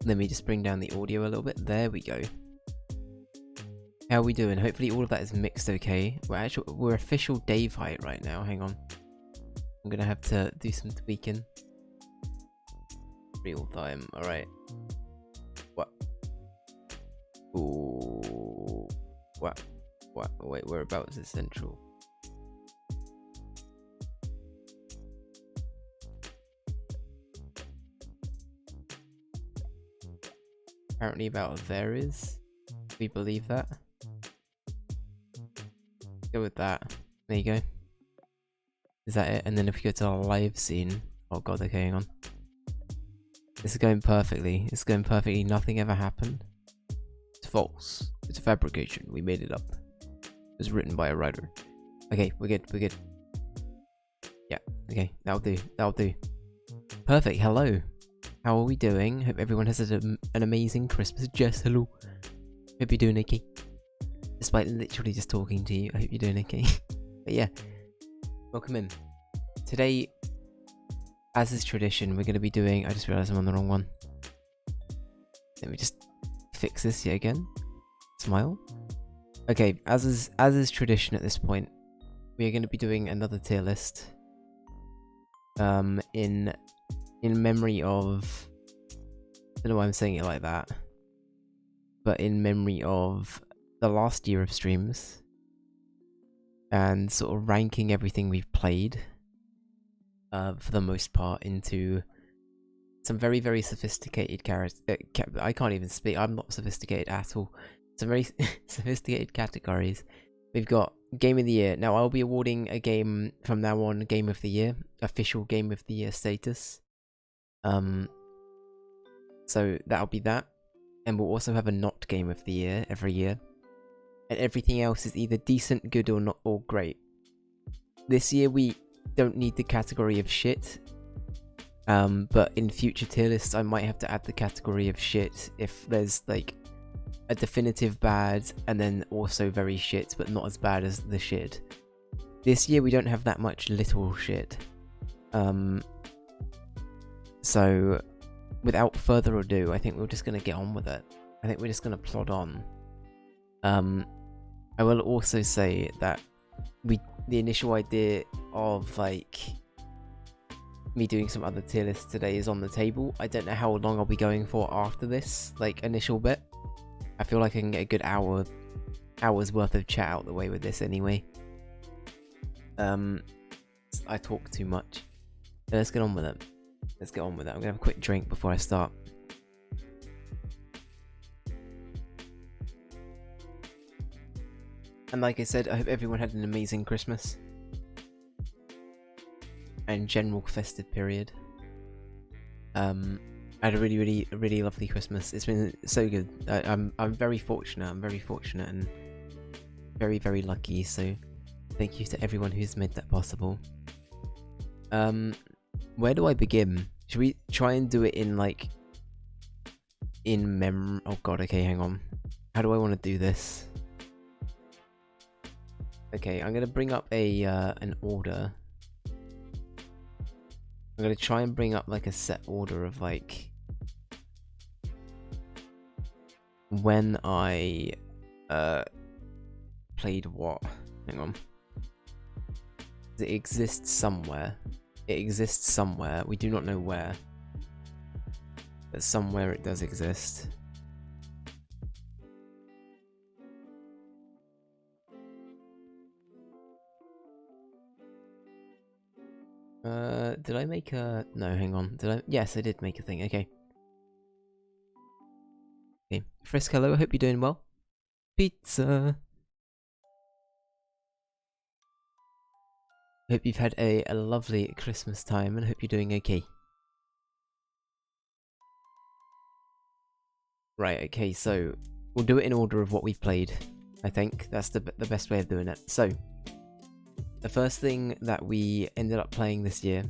Let me just bring down the audio a little bit. There we go. How are we doing? Hopefully all of that is mixed okay. We're official Dave height right now. Hang on. I'm gonna have to do some tweaking. Real time. Alright. What? Ooh. What? Wait, whereabouts is central? Apparently about there is. We believe that. Go with that. There you go. Is that it? And then if we go to our live scene. Oh god, okay, hang on. This is going perfectly. It's going perfectly. Nothing ever happened. It's false. It's a fabrication. We made it up. It was written by a writer. Okay, we're good. We're good. Yeah, okay. That'll do. That'll do. Perfect. Hello. How are we doing? Hope everyone has an amazing Christmas. Jess, hello. Hope you're doing okay. Despite literally just talking to you, I hope you're doing okay. But yeah, welcome in. Today, as is tradition, we're going to be doing... I just realised I'm on the wrong one. Let me just fix this yet again. Smile. Okay, as is tradition at this point, we are going to be doing another tier list. In memory of... I don't know why I'm saying it like that. But in memory of the last year of streams. And sort of ranking everything we've played. For the most part into some very, very sophisticated I can't even speak. I'm not sophisticated at all. Some very sophisticated categories. We've got Game of the Year. Now, I'll be awarding a game from now on, Game of the Year. Official Game of the Year status. So that'll be that. And we'll also have a not Game of the Year every year. And everything else is either decent, good, or not, or great. This year we don't need the category of shit. But in future tier lists I might have to add the category of shit if there's like a definitive bad and then also very shit but not as bad as the shit. This year we don't have that much little shit. So without further ado, I think we're just gonna get on with it. I think we're just gonna plod on. I will also say that the initial idea of like me doing some other tier lists today is on the table. I don't know how long I'll be going for after this like initial bit. I feel like I can get a good hour's worth of chat out the way with this anyway. I talk too much. So let's get on with it. Let's get on with it. I'm gonna have a quick drink before I start. And like I said, I hope everyone had an amazing Christmas. And general festive period. I had a really lovely Christmas. It's been so good. I'm very fortunate. I'm very fortunate and very, very lucky. So thank you to everyone who's made that possible. Where do I begin? Should we try and do it in like oh god, okay, hang on. How do I want to do this? Okay, I'm gonna bring up an order. I'm gonna try and bring up like a set order of like when I played what. Hang on. It exists somewhere. It exists somewhere. We do not know where. But somewhere it does exist. Did I make a... No, hang on. Did I... Yes, I did make a thing. Okay. Okay. Frisk, hello. I hope you're doing well. Pizza. Hope you've had a lovely Christmas time and hope you're doing okay. Right, okay, so we'll do it in order of what we've played. I think that's the best way of doing it. So, the first thing that we ended up playing this year...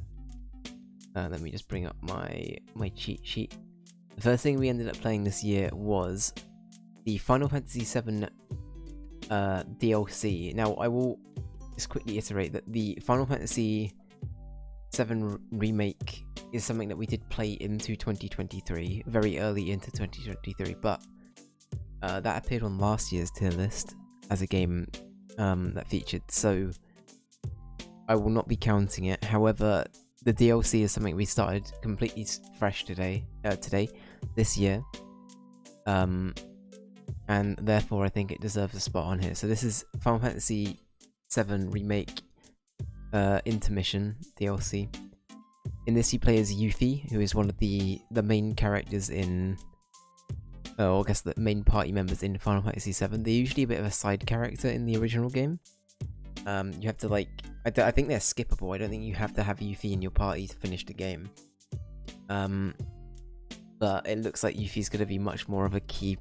let me just bring up my cheat sheet. The first thing we ended up playing this year was the Final Fantasy VII DLC. Now, I will just quickly iterate that the Final Fantasy VII Remake is something that we did play into 2023, very early into 2023, but that appeared on last year's tier list as a game that featured, so I will not be counting it. However, the DLC is something we started completely fresh this year, and therefore I think it deserves a spot on here. So this is Final Fantasy VII Remake Intermission DLC. In this you play as Yuffie, who is one of the main characters in, or I guess the main party members in Final Fantasy VII. They're usually a bit of a side character in the original game. You have to like, I think they're skippable. I don't think you have to have Yuffie in your party to finish the game. But it looks like Yuffie's going to be much more of a key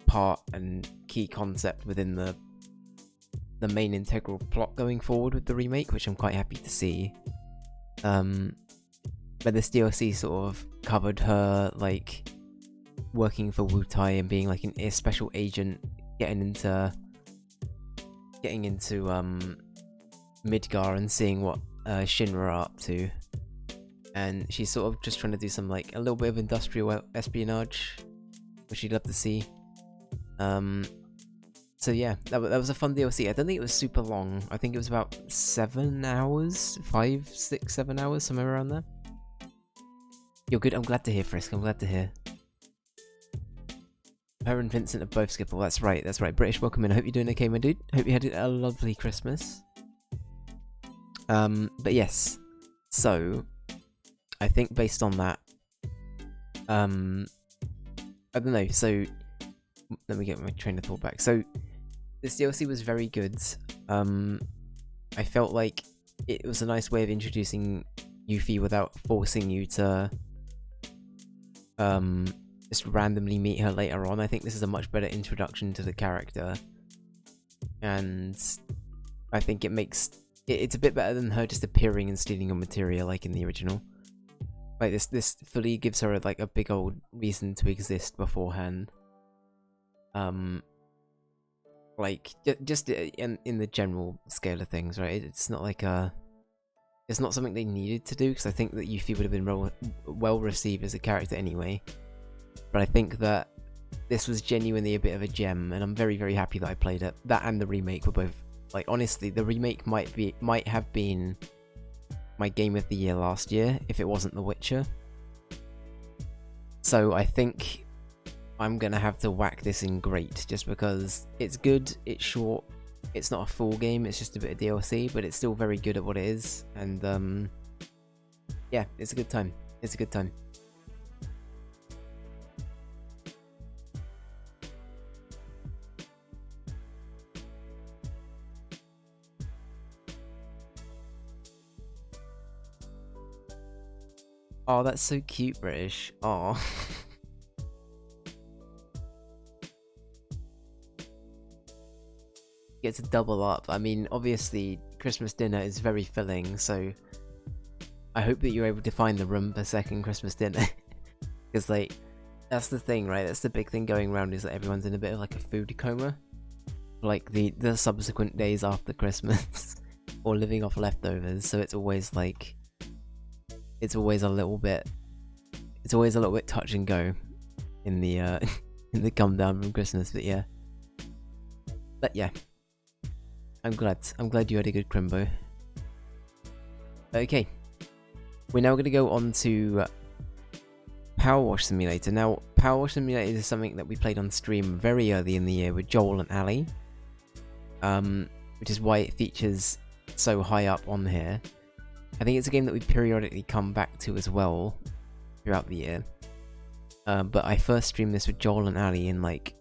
part and key concept within the main integral plot going forward with the remake, which I'm quite happy to see. But this DLC sort of covered her like working for Wutai and being like a special agent, getting into Midgar and seeing what Shinra are up to, and she's sort of just trying to do some like a little bit of industrial espionage, which you'd love to see. So yeah, that was a fun DLC. I don't think it was super long. I think it was about 7 hours, 5, 6, 7 hours, somewhere around there. You're good. I'm glad to hear, Frisk. I'm glad to hear. Her and Vincent are both skippable. That's right. That's right. British, welcome in. I hope you're doing okay, my dude. Hope you had a lovely Christmas. But yes. So, I think based on that, I don't know. So, let me get my train of thought back. So, this DLC was very good. I felt like it was a nice way of introducing Yuffie without forcing you to just randomly meet her later on. I think this is a much better introduction to the character, and I think it makes it's a bit better than her just appearing and stealing your materia like in the original. Like this fully gives her like a big old reason to exist beforehand. Like just in the general scale of things, right? It's not like it's not something they needed to do, because I think that Yuffie would have been well received as a character anyway. But I think that this was genuinely a bit of a gem, and I'm very, very happy that I played it. That and the remake were both, like, honestly, the remake might have been my game of the year last year if it wasn't The Witcher. So I think I'm gonna have to whack this in great, just because it's good, it's short, it's not a full game, it's just a bit of DLC, but it's still very good at what it is, and yeah, it's a good time. It's a good time. Oh, that's so cute, British. Oh. Get to double up. I mean, obviously, Christmas dinner is very filling, so I hope that you're able to find the room per second Christmas dinner. Because, like, that's the thing, right? That's the big thing going around, is that everyone's in a bit of like a food coma. Like the subsequent days after Christmas, or living off leftovers. So it's always like, it's always a little bit touch and go in the in the come down from Christmas. But yeah, I'm glad you had a good Crimbo. Okay, we're now going to go on to Power Wash Simulator. Now, Power Wash Simulator is something that we played on stream very early in the year with Joel and Ali, which is why it features so high up on here. I think it's a game that we periodically come back to as well throughout the year. But I first streamed this with Joel and Ali in like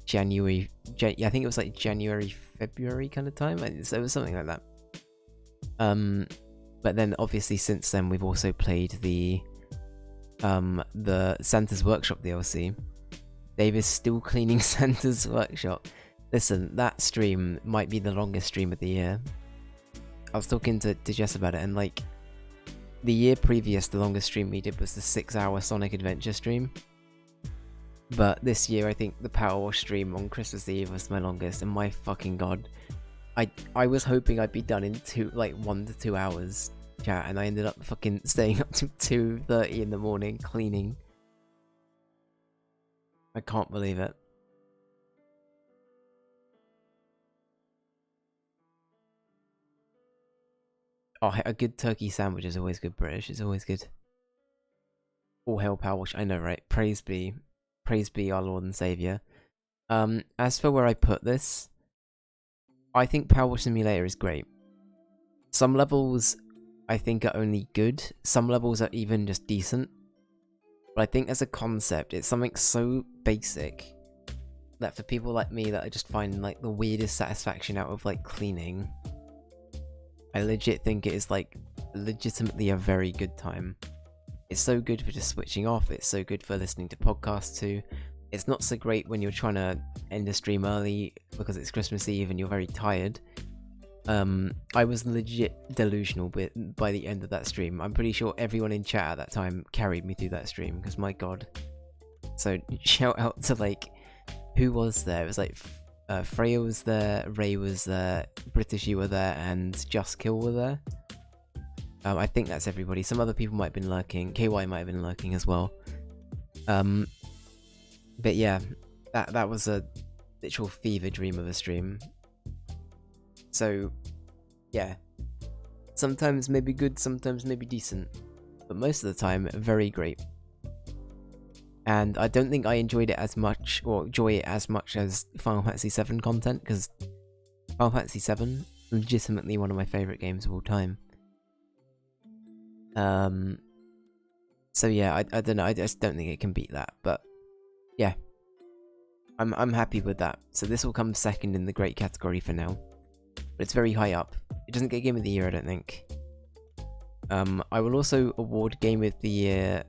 January. I think it was like January, February kind of time. So it was something like that. But then obviously since then we've also played the Santa's Workshop DLC. Dave is still cleaning Santa's Workshop. Listen, that stream might be the longest stream of the year. I was talking to Jess about it, and like the year previous, the longest stream we did was the 6-hour Sonic Adventure stream. But this year, I think the Power Wash stream on Christmas Eve was my longest, and my fucking god, I was hoping I'd be done in 1 to 2 hours, chat, and I ended up fucking staying up to 2:30 in the morning cleaning. I can't believe it. Oh, a good turkey sandwich is always good, British. It's always good. All hail Power Wash. I know, right? Praise be our Lord and Savior. As for where I put this, I think Power Wash Simulator is great. Some levels I think are only good. Some levels are even just decent. But I think as a concept, it's something so basic that for people like me that I just find like the weirdest satisfaction out of like cleaning, I legit think it is like legitimately a very good time. It's so good for just switching off. It's so good for listening to podcasts too. It's not so great when you're trying to end a stream early because it's Christmas Eve and you're very tired. I was legit delusional by the end of that stream. I'm pretty sure everyone in chat at that time carried me through that stream, because my god. So shout out to like, who was there? It was like Freya was there, Ray was there, British you were there, and Just Kill were there. I think that's everybody. Some other people might have been lurking. KY might have been lurking as well. But yeah, that was a literal fever dream of a stream. So, yeah. Sometimes maybe good, sometimes maybe decent. But most of the time, very great. And I don't think I enjoyed it as much, or enjoy it as much as Final Fantasy VII content, because Final Fantasy VII, legitimately one of my favourite games of all time. So yeah, I don't know, I just don't think it can beat that, but yeah. I'm happy with that. So this will come second in the great category for now. But it's very high up. It doesn't get Game of the Year, I don't think. I will also award Game of the Year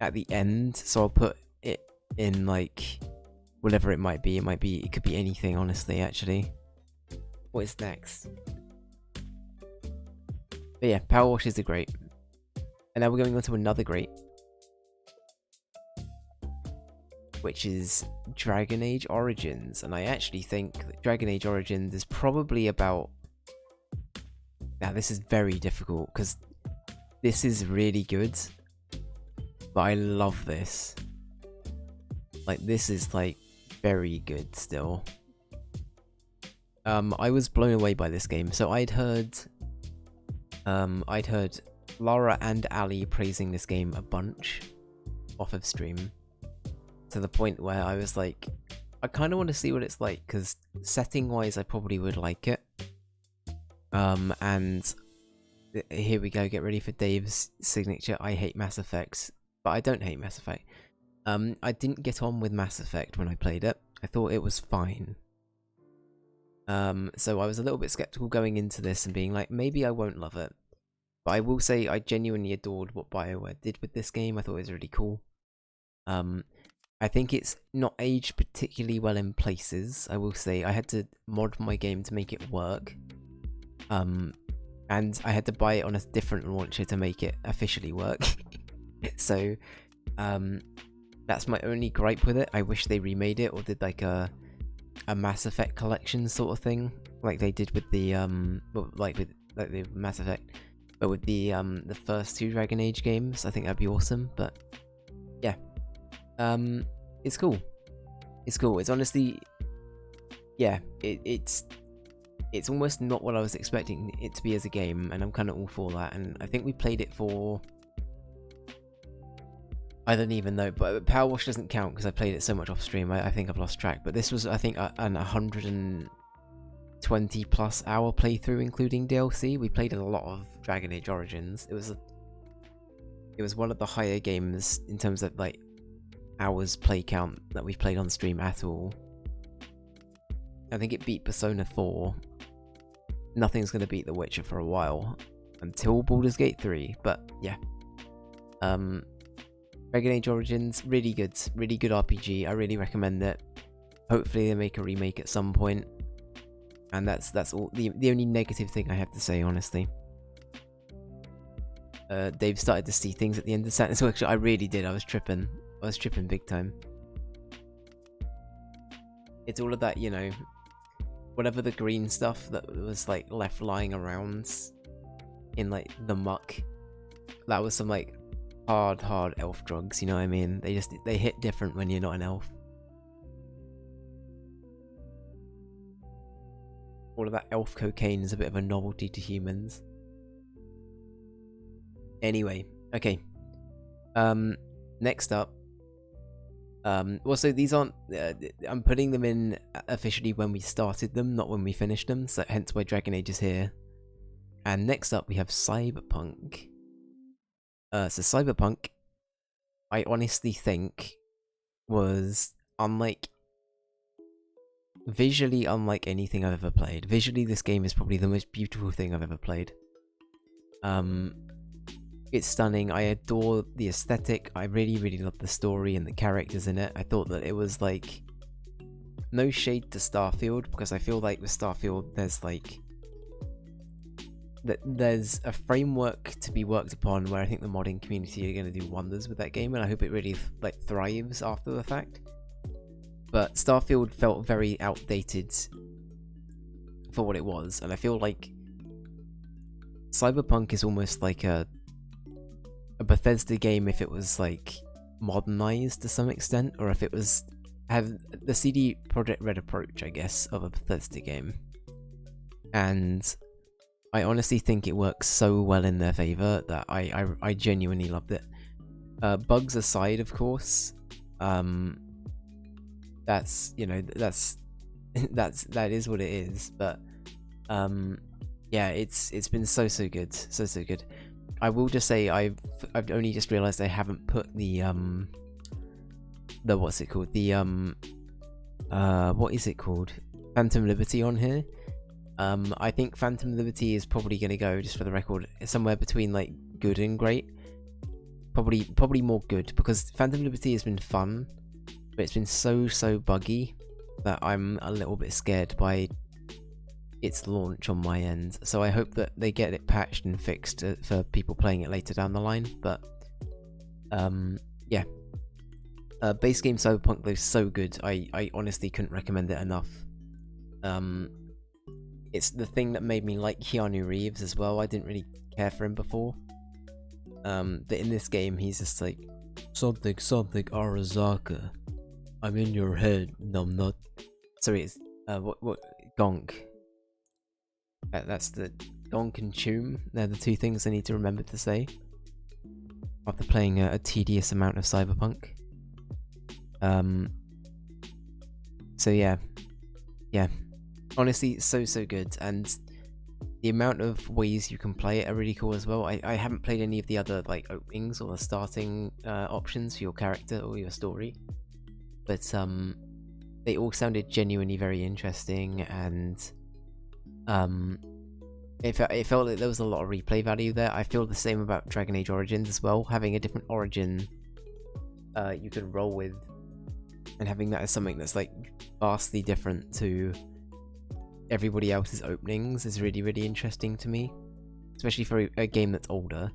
at the end, so I'll put it in like whatever it might be. It could be anything, honestly, actually. What is next? But yeah, Power Washes are great. And now we're going on to another great, which is Dragon Age Origins. And I actually think that Dragon Age Origins is probably about... Now this is very difficult, because this is really good, but I love this. Like, this is like very good still. I was blown away by this game. So I'd heard Lara and Ali praising this game a bunch off of stream, to the point where I was like, I kind of want to see what it's like, because setting wise I probably would like it. And here we go, get ready for Dave's signature. I hate Mass Effects, but I don't hate Mass Effect. I didn't get on with Mass Effect when I played it. I thought it was fine. So I was a little bit skeptical going into this and being like, maybe I won't love it. But I will say I genuinely adored what BioWare did with this game. I thought it was really cool. I think it's not aged particularly well in places. I will say I had to mod my game to make it work. And I had to buy it on a different launcher to make it officially work. So, that's my only gripe with it. I wish they remade it or did like a Mass Effect collection sort of thing, like they did with the like the Mass Effect, but with the first two Dragon Age games. I think that'd be awesome. But yeah, it's cool. It's cool. It's honestly, yeah, it's almost not what I was expecting it to be as a game, and I'm kind of all for that. And I think we played it for, I don't even know, but Power Wash doesn't count because I played it so much off stream. I think I've lost track. But this was, I think, an 120 plus hour playthrough, including DLC. We played a lot of Dragon Age Origins. It was one of the higher games in terms of like hours play count that we've played on stream at all. I think it beat Persona 4. Nothing's going to beat The Witcher for a while, until Baldur's Gate 3, but yeah. Dragon Age Origins, really good RPG. I really recommend it. Hopefully they make a remake at some point. And that's all the only negative thing I have to say, honestly. Dave started to see things at the end of Saturn's Workshop. I really did. I was tripping big time. It's all of that, you know, whatever the green stuff that was like left lying around in like the muck. That was some like hard elf drugs, you know what I mean? They hit different when you're not an elf. All of that elf cocaine is a bit of a novelty to humans. Anyway, okay. Next up. Well, so these aren't. I'm putting them in officially when we started them, not when we finished them. So hence why Dragon Age is here. And next up we have Cyberpunk. So Cyberpunk, I honestly think, was visually unlike anything I've ever played. Visually, this game is probably the most beautiful thing I've ever played. It's stunning. I adore the aesthetic. I really love the story and the characters in it. I thought that it was like no shade to Starfield, because I feel like with Starfield there's a framework to be worked upon where I think the modding community are going to do wonders with that game, and I hope it really like thrives after the fact. But Starfield felt very outdated for what it was, and I feel like Cyberpunk is almost like a Bethesda game if it was like modernized to some extent, or if it was have the CD Projekt Red approach, I guess, of a Bethesda game. And I honestly think it works so well in their favor that I genuinely loved it. Bugs aside, of course, that's, you know, that is what it is. But yeah, it's been so good, so good. I will just say I've only just realized I haven't put the what's it called, the what is it called, Phantom Liberty on here. I think Phantom Liberty is probably going to go, just for the record, somewhere between like good and great. Probably more good, because Phantom Liberty has been fun, but it's been so buggy that I'm a little bit scared by its launch on my end. So I hope that they get it patched and fixed for people playing it later down the line. But yeah, base game Cyberpunk though, so good. I honestly couldn't recommend it enough. It's the thing that made me like Keanu Reeves as well. I didn't really care for him before. But in this game, he's just like, something Arazaka. I'm in your head, numbnut. Sorry, it's what Gonk. That's the Gonk and Choom. They're the two things I need to remember to say after playing a tedious amount of Cyberpunk. So yeah. Honestly, so good, and the amount of ways you can play it are really cool as well. I haven't played any of the other like openings or the starting options for your character or your story, but they all sounded genuinely very interesting, and it felt like there was a lot of replay value there. I feel the same about Dragon Age Origins as well, having a different origin you can roll with, and having that as something that's like vastly different to everybody else's openings is really interesting to me, especially for a game that's older.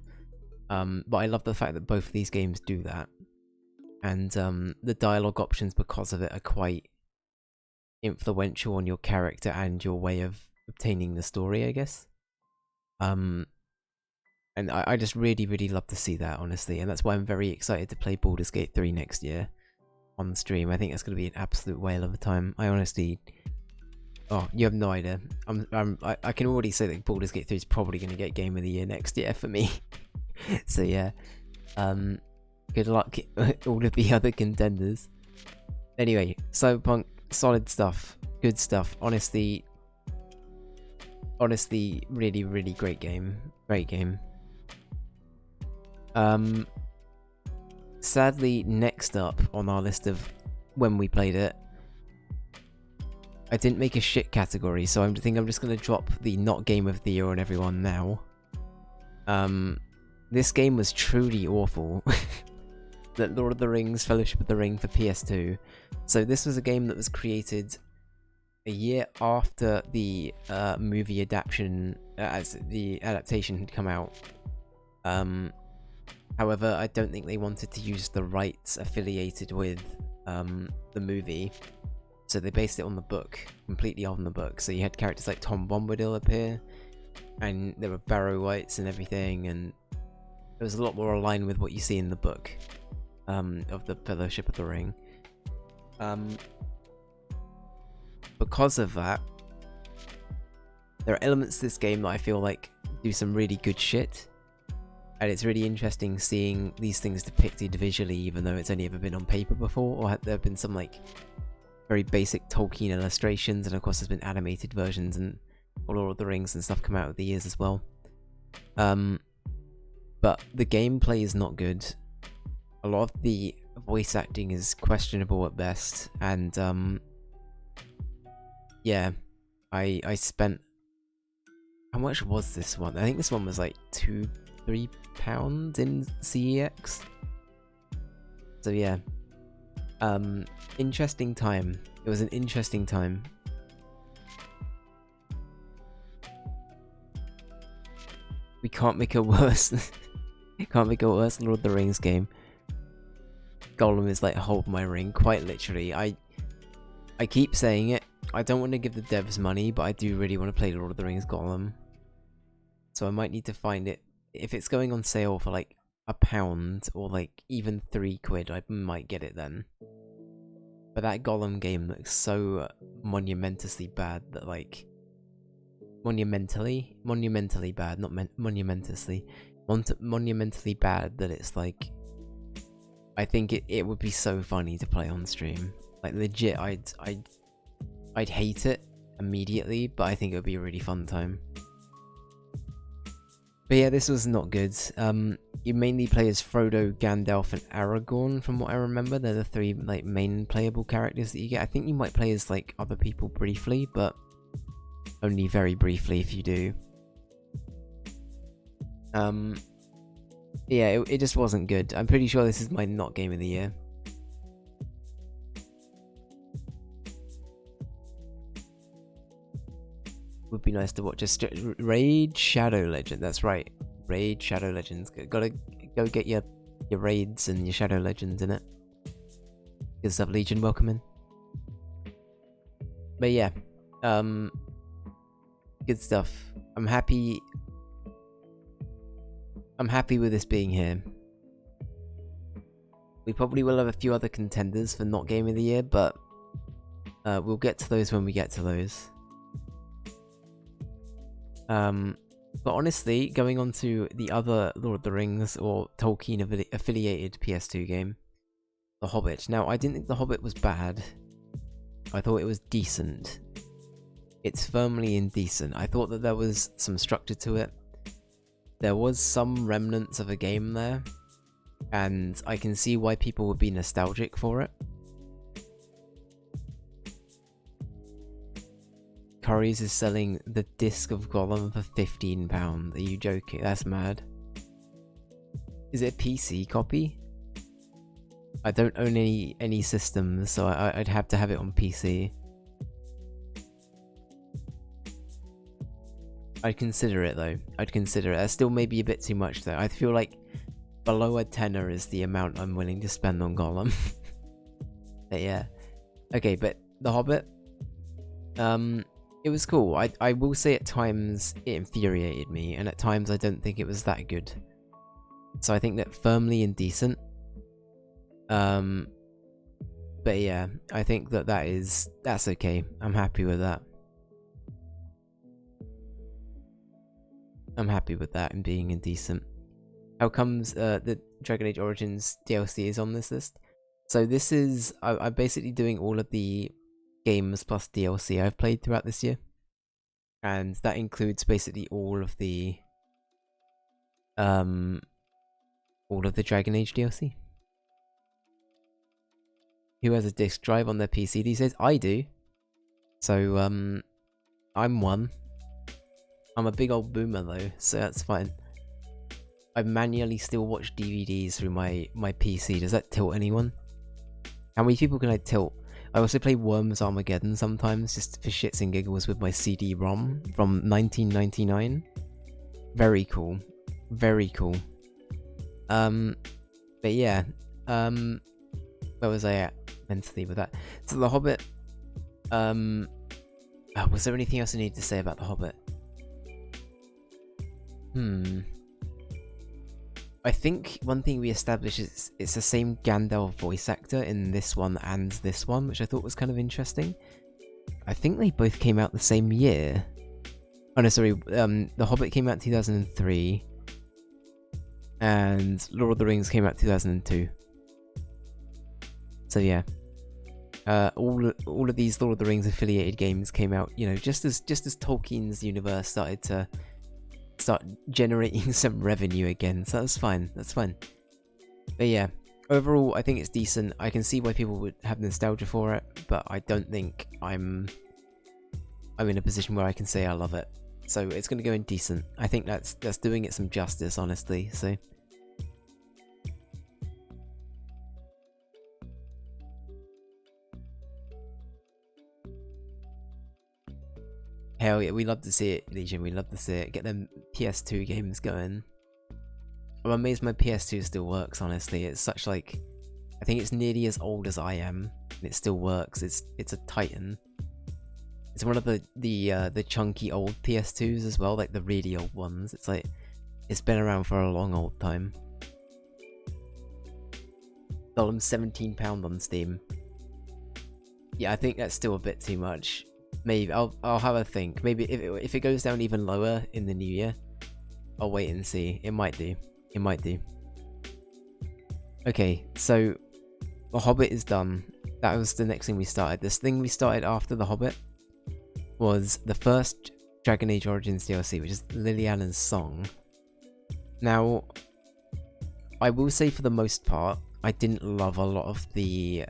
But I love the fact that both of these games do that, and the dialogue options because of it are quite influential on your character and your way of obtaining the story, I guess. And I just really love to see that, honestly, and that's why I'm very excited to play Baldur's Gate 3 next year on the stream. I think it's going to be an absolute whale of a time. I honestly... Oh, you have no idea. I can already say that Baldur's Gate 3 is probably going to get Game of the Year next year for me. So yeah, good luck all of the other contenders. Anyway, Cyberpunk, solid stuff, good stuff. Honestly, really great game. Sadly, next up on our list of when we played it, I didn't make a shit category, so I think I'm just going to drop the not Game of the Year on everyone now. This game was truly awful. The Lord of the Rings Fellowship of the Ring for PS2. So this was a game that was created a year after the movie adaptation, as the adaptation had come out. However, I don't think they wanted to use the rights affiliated with the movie. So they based it on the book, completely on the book. So you had characters like Tom Bombadil appear, and there were barrow wights and everything, and it was a lot more aligned with what you see in the book of the Fellowship of the Ring. Because of that, there are elements to this game that I feel like do some really good shit, and it's really interesting seeing these things depicted visually, even though it's only ever been on paper before, or there have been some like very basic Tolkien illustrations, and of course there's been animated versions and Lord of the Rings and stuff come out over the years as well. But the gameplay is not good. A lot of the voice acting is questionable at best, and yeah, I spent, how much was this one? I think this one was like £2-3 in CEX. So yeah, interesting time. It was an interesting time. We can't make a worse. Can't make a worse Lord of the Rings game. Gollum is like, hold my ring, quite literally. I keep saying it. I don't want to give the devs money, but I do really want to play Lord of the Rings Gollum. So I might need to find it. If it's going on sale for like £1 or like even £3, I might get it then. But that Gollum game looks so monumentously bad that like... Monumentally bad, not monumentously. Monumentally bad that it's like... I think it would be so funny to play on stream. Like legit, I'd hate it immediately, but I think it would be a really fun time. But yeah, this was not good. You mainly play as Frodo, Gandalf, and Aragorn, from what I remember. They're the three like main playable characters that you get. I think you might play as like other people briefly, but only very briefly if you do. Yeah, it just wasn't good. I'm pretty sure this is my not game of the year. Would be nice to watch a Raid Shadow Legend. That's right, Raid Shadow Legends. Gotta go get your raids and your Shadow Legends in it. Good stuff, Legion. Welcome in. But yeah, good stuff. I'm happy with this being here. We probably will have a few other contenders for not game of the year, but we'll get to those when we get to those. But honestly, going on to the other Lord of the Rings or Tolkien affiliated PS2 game, The Hobbit. Now, I didn't think The Hobbit was bad. I thought it was decent. It's firmly indecent. I thought that there was some structure to it. There was some remnants of a game there, and I can see why people would be nostalgic for it. Currys is selling the disc of Gollum for £15. Are you joking? That's mad. Is it a PC copy? I don't own any systems, so I'd have to have it on PC. I'd consider it though. I'd consider it. That still may be a bit too much though. I feel like below a tenner is the amount I'm willing to spend on Gollum. But yeah. Okay, but The Hobbit. It was cool. I will say at times it infuriated me, and at times I don't think it was that good. So I think that firmly indecent. But yeah, I think that's okay. I'm happy with that. I'm happy with that and being indecent. How comes the Dragon Age Origins DLC is on this list? So this is... I'm basically doing all of the games plus DLC I've played throughout this year. And that includes basically all of the Dragon Age DLC. Who has a disc drive on their PC these days? I do. So, I'm one. I'm a big old boomer though, so that's fine. I manually still watch DVDs through my PC. Does that tilt anyone? How many people can I tilt? I also play Worms Armageddon sometimes, just for shits and giggles with my CD-ROM from 1999. Very cool. Very cool. But yeah. Where was I at mentally with that? So The Hobbit. Was there anything else I needed to say about The Hobbit? I think one thing we established is it's the same Gandalf voice actor in this one and this one, which I thought was kind of interesting. I think they both came out the same year. Oh no, sorry. The Hobbit came out in 2003, and Lord of the Rings came out 2002. So yeah, all of these Lord of the Rings affiliated games came out, you know, just as Tolkien's universe started to generating some revenue again. So that's fine. That's fine. But yeah, overall, I think it's decent. I can see why people would have nostalgia for it, but I don't think I'm in a position where I can say I love it. So it's going to go in decent. I think that's doing it some justice, honestly. So hell yeah, we love to see it, Legion. We love to see it. Get them PS2 games going. I'm amazed my PS2 still works, honestly. It's such like, I think it's nearly as old as I am, and it still works. It's a Titan. It's one of the chunky old PS2s as well, like the really old ones. It's like, it's been around for a long old time. Sold them £17 on Steam. Yeah, I think that's still a bit too much. Maybe I'll have a think. Maybe if it goes down even lower in the new year, I'll wait and see. It might do. It might do. Okay, so The Hobbit is done. That was the next thing we started. This thing we started after The Hobbit was the first Dragon Age Origins DLC, which is Liliana's Song. Now, I will say for the most part, I didn't love a lot of the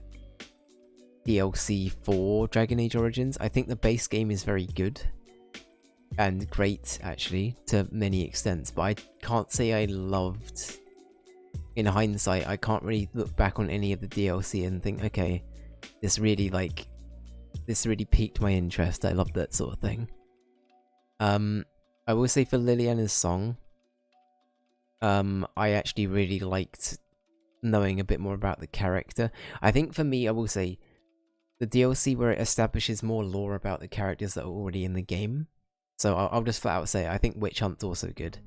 DLC for Dragon Age Origins. I think the base game is very good and great, actually, to many extents, but I can't say I loved... In hindsight, I can't really look back on any of the DLC and think, okay, this really piqued my interest. I love that sort of thing. I will say for Liliana's Song, I actually really liked knowing a bit more about the character. I think for me, I will say, the DLC where it establishes more lore about the characters that are already in the game. So I'll just flat out say, I think Witch Hunt's also good.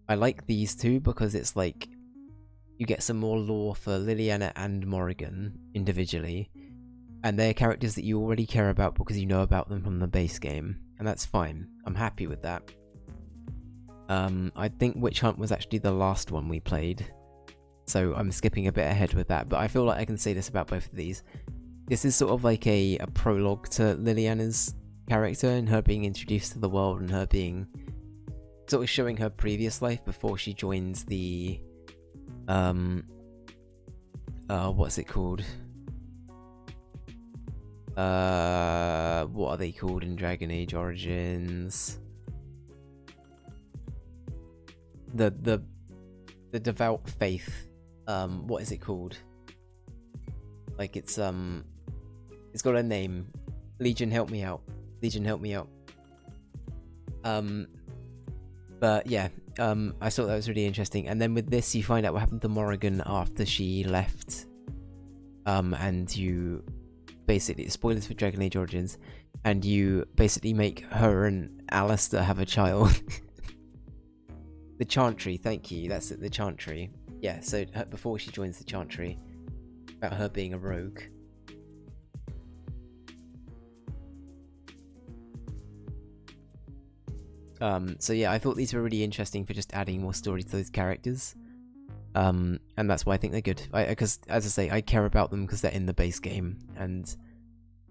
I like these two because it's like, you get some more lore for Liliana and Morrigan individually, and they're characters that you already care about because you know about them from the base game, and that's fine. I'm happy with that. I think Witch Hunt was actually the last one we played, so I'm skipping a bit ahead with that, but I feel like I can say this about both of these. This is sort of like a prologue to Liliana's character and her being introduced to the world and her being sort of showing her previous life before she joins the what's it called? What are they called in Dragon Age Origins? The devout faith. What is it called? Like it's got a name. Legion, help me out. Legion, help me out. But yeah, I thought that was really interesting. And then with this, you find out what happened to Morrigan after she left. And you basically, spoilers for Dragon Age Origins, and you basically make her and Alistair have a child. The Chantry, thank you. That's it, the Chantry. Yeah, so before she joins the Chantry, about her being a rogue. So yeah, I thought these were really interesting for just adding more story to those characters. And that's why I think they're good. Because, as I say, I care about them because they're in the base game, and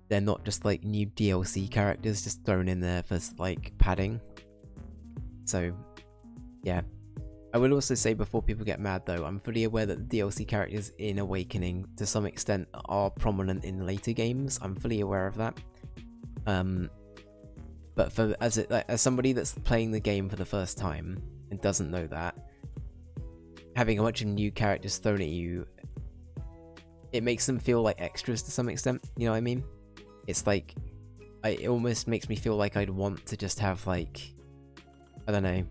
they're not just like new DLC characters just thrown in there for like padding. So, yeah. I will also say before people get mad though, I'm fully aware that the DLC characters in Awakening to some extent are prominent in later games. I'm fully aware of that. But for as somebody that's playing the game for the first time and doesn't know that, having a bunch of new characters thrown at you, it makes them feel like extras to some extent. You know what I mean? It's like, it almost makes me feel like I'd want to just have like, I don't know.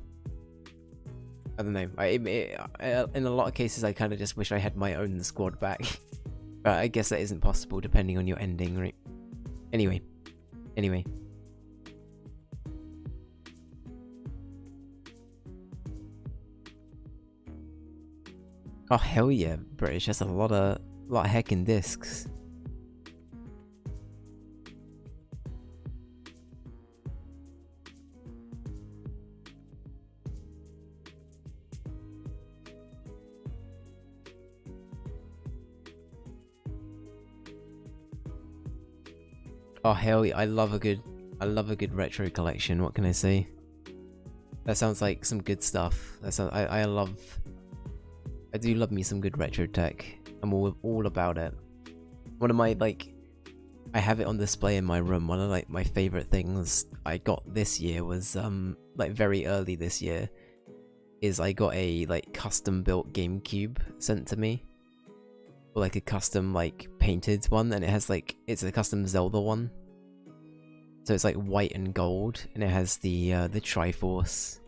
In a lot of cases, I kind of just wish I had my own squad back. But I guess that isn't possible depending on your ending, right? Anyway. Oh hell yeah, British. That's a lot of heckin' discs. Oh hell yeah, I love a good retro collection. What can I say? That sounds like some good stuff. I do love me some good retro tech. I'm all about it. One of my I have it on display in my room. One of my favorite things I got this year was very early this year is I got a custom built GameCube sent to me. Or a custom painted one, and it has it's a custom Zelda one. So it's white and gold, and it has the Triforce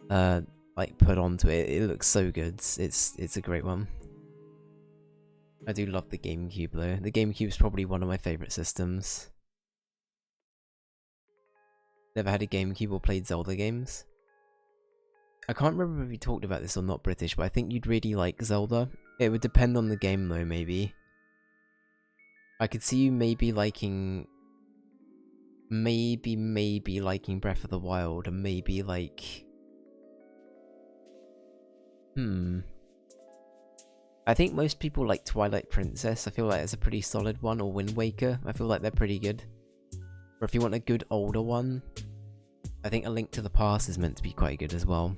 put onto it. It looks so good. It's a great one. I do love the GameCube though. The GameCube's probably one of my favorite systems. Never had a GameCube or played Zelda games. I can't remember if we talked about this or not, British, but I think you'd really like Zelda. It would depend on the game though, maybe. I could see you maybe liking... Maybe liking Breath of the Wild, and maybe I think most people like Twilight Princess. I feel like it's a pretty solid one, or Wind Waker. I feel like they're pretty good. Or if you want a good older one, I think A Link to the Past is meant to be quite good as well.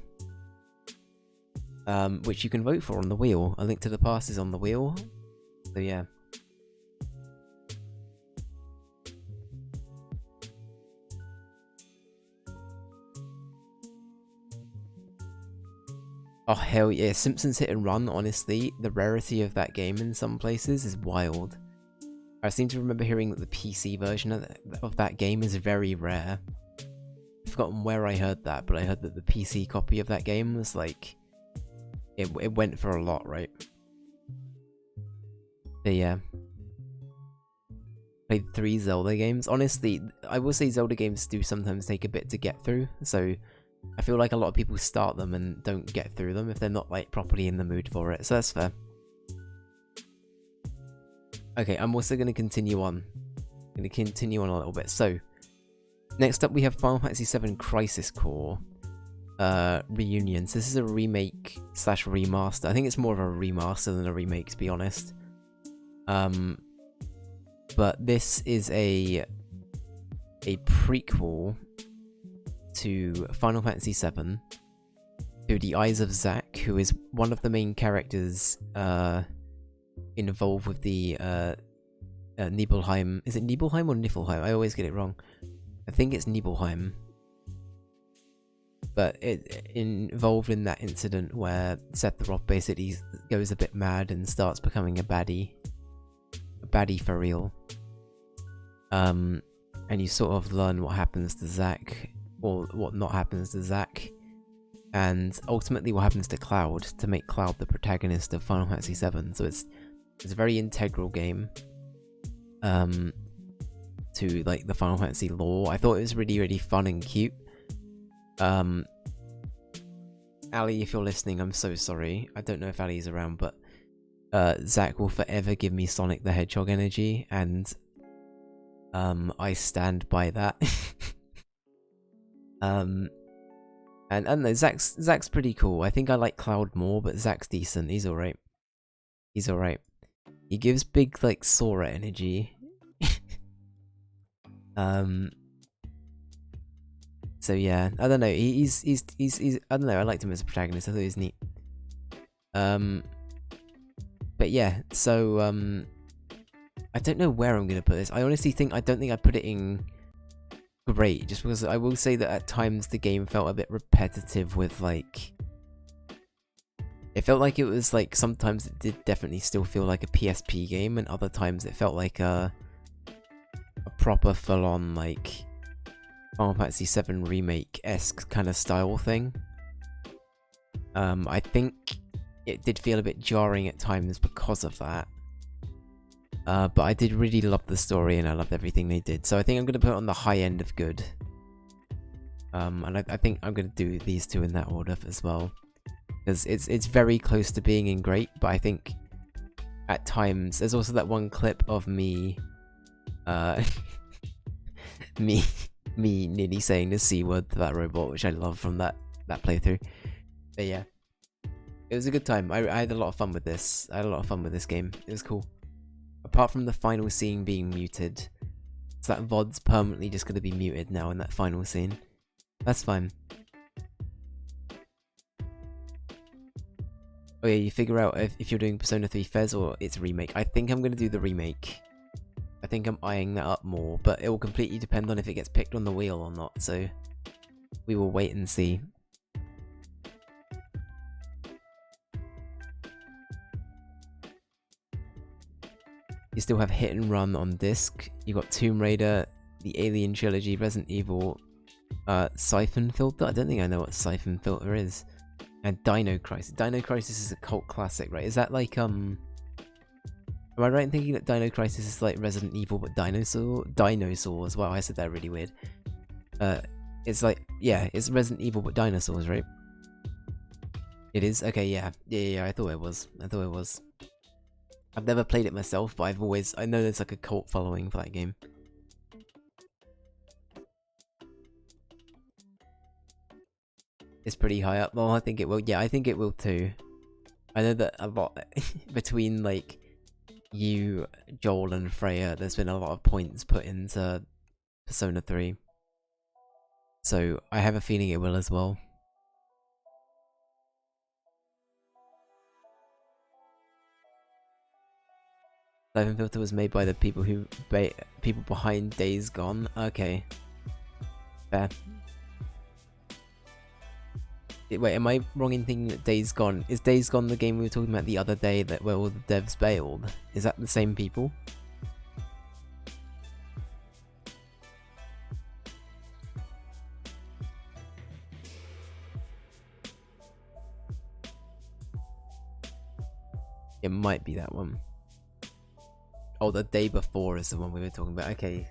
Which you can vote for on the wheel. A Link to the Past is on the wheel. So yeah. Oh hell yeah, Simpsons Hit and Run, honestly, the rarity of that game in some places is wild. I seem to remember hearing that the PC version of that game is very rare. I've forgotten where I heard that, but I heard that the PC copy of that game was it went for a lot, right? But yeah. Played 3 Zelda games. Honestly, I will say Zelda games do sometimes take a bit to get through, so I feel like a lot of people start them and don't get through them if they're not properly in the mood for it, so that's fair. Okay, I'm also going to continue on. a little bit. So, next up we have Final Fantasy VII Crisis Core Reunions. This is a remake / remaster. I think it's more of a remaster than a remake, to be honest. But this is a prequel to Final Fantasy VII, through the eyes of Zack, who is one of the main characters involved with the Nibelheim. Is it Nibelheim or Niflheim? I always get it wrong. I think it's Nibelheim. But it involved in that incident where Sephiroth basically goes a bit mad and starts becoming a baddie. A baddie for real. And you sort of learn what happens to Zack, or what not happens to Zack, and ultimately what happens to Cloud, to make Cloud the protagonist of Final Fantasy VII. So it's a very integral game to the Final Fantasy lore. I thought it was really, really fun and cute. Ali, if you're listening, I'm so sorry. I don't know if Ali's around, but Zack will forever give me Sonic the Hedgehog energy, and I stand by that. And I don't know, Zack's pretty cool. I think I like Cloud more, but Zack's decent. He's alright. He's alright. He gives big Sora energy. So yeah, I don't know. He's I don't know. I liked him as a protagonist. I thought he was neat. But yeah, so I don't know where I'm gonna put this. I honestly I don't think I put it in great, just because I will say that at times the game felt a bit repetitive with it felt like it was sometimes it did definitely still feel like a PSP game, and other times it felt like a proper full-on Final Fantasy VII Remake-esque kind of style thing. I think it did feel a bit jarring at times because of that. But I did really love the story, and I loved everything they did. So I think I'm going to put it on the high end of good. And I think I'm going to do these two in that order as well. because it's very close to being in great, but I think at times there's also that one clip of me, me nearly saying the C word to that robot, which I love from that playthrough. But yeah, it was a good time. I had a lot of fun with this. I had a lot of fun with this game. It was cool. Apart from the final scene being muted, so that VOD's permanently just going to be muted now in that final scene. That's fine. Oh yeah, you figure out if you're doing Persona 3 Fez or it's a remake. I think I'm going to do the remake. I think I'm eyeing that up more, but it will completely depend on if it gets picked on the wheel or not, so we will wait and see. You still have Hit and Run on disc. You got Tomb Raider, the Alien Trilogy, Resident Evil, Siphon Filter. I don't think I know what Siphon Filter is. And Dino Crisis. Dino Crisis is a cult classic, right? Is that like Am I right in thinking that Dino Crisis is like Resident Evil but dinosaurs? Wow, I said that really weird. It's like, yeah, it's Resident Evil but dinosaurs, right? It is? Okay, yeah. Yeah, I thought it was. I've never played it myself, but I know there's like a cult following for that game. It's pretty high up. Well, I think it will. Yeah, I think it will too. I know that a lot between like you, Joel, and Freya, there's been a lot of points put into Persona 3. So I have a feeling it will as well. Siphon Filter was made by the people people behind Days Gone. Okay, fair. Wait, am I wrong in thinking that Days Gone is Days Gone the game we were talking about the other day that where all the devs bailed? Is that the same people? It might be that one. Oh, the day before is the one we were talking about. Okay.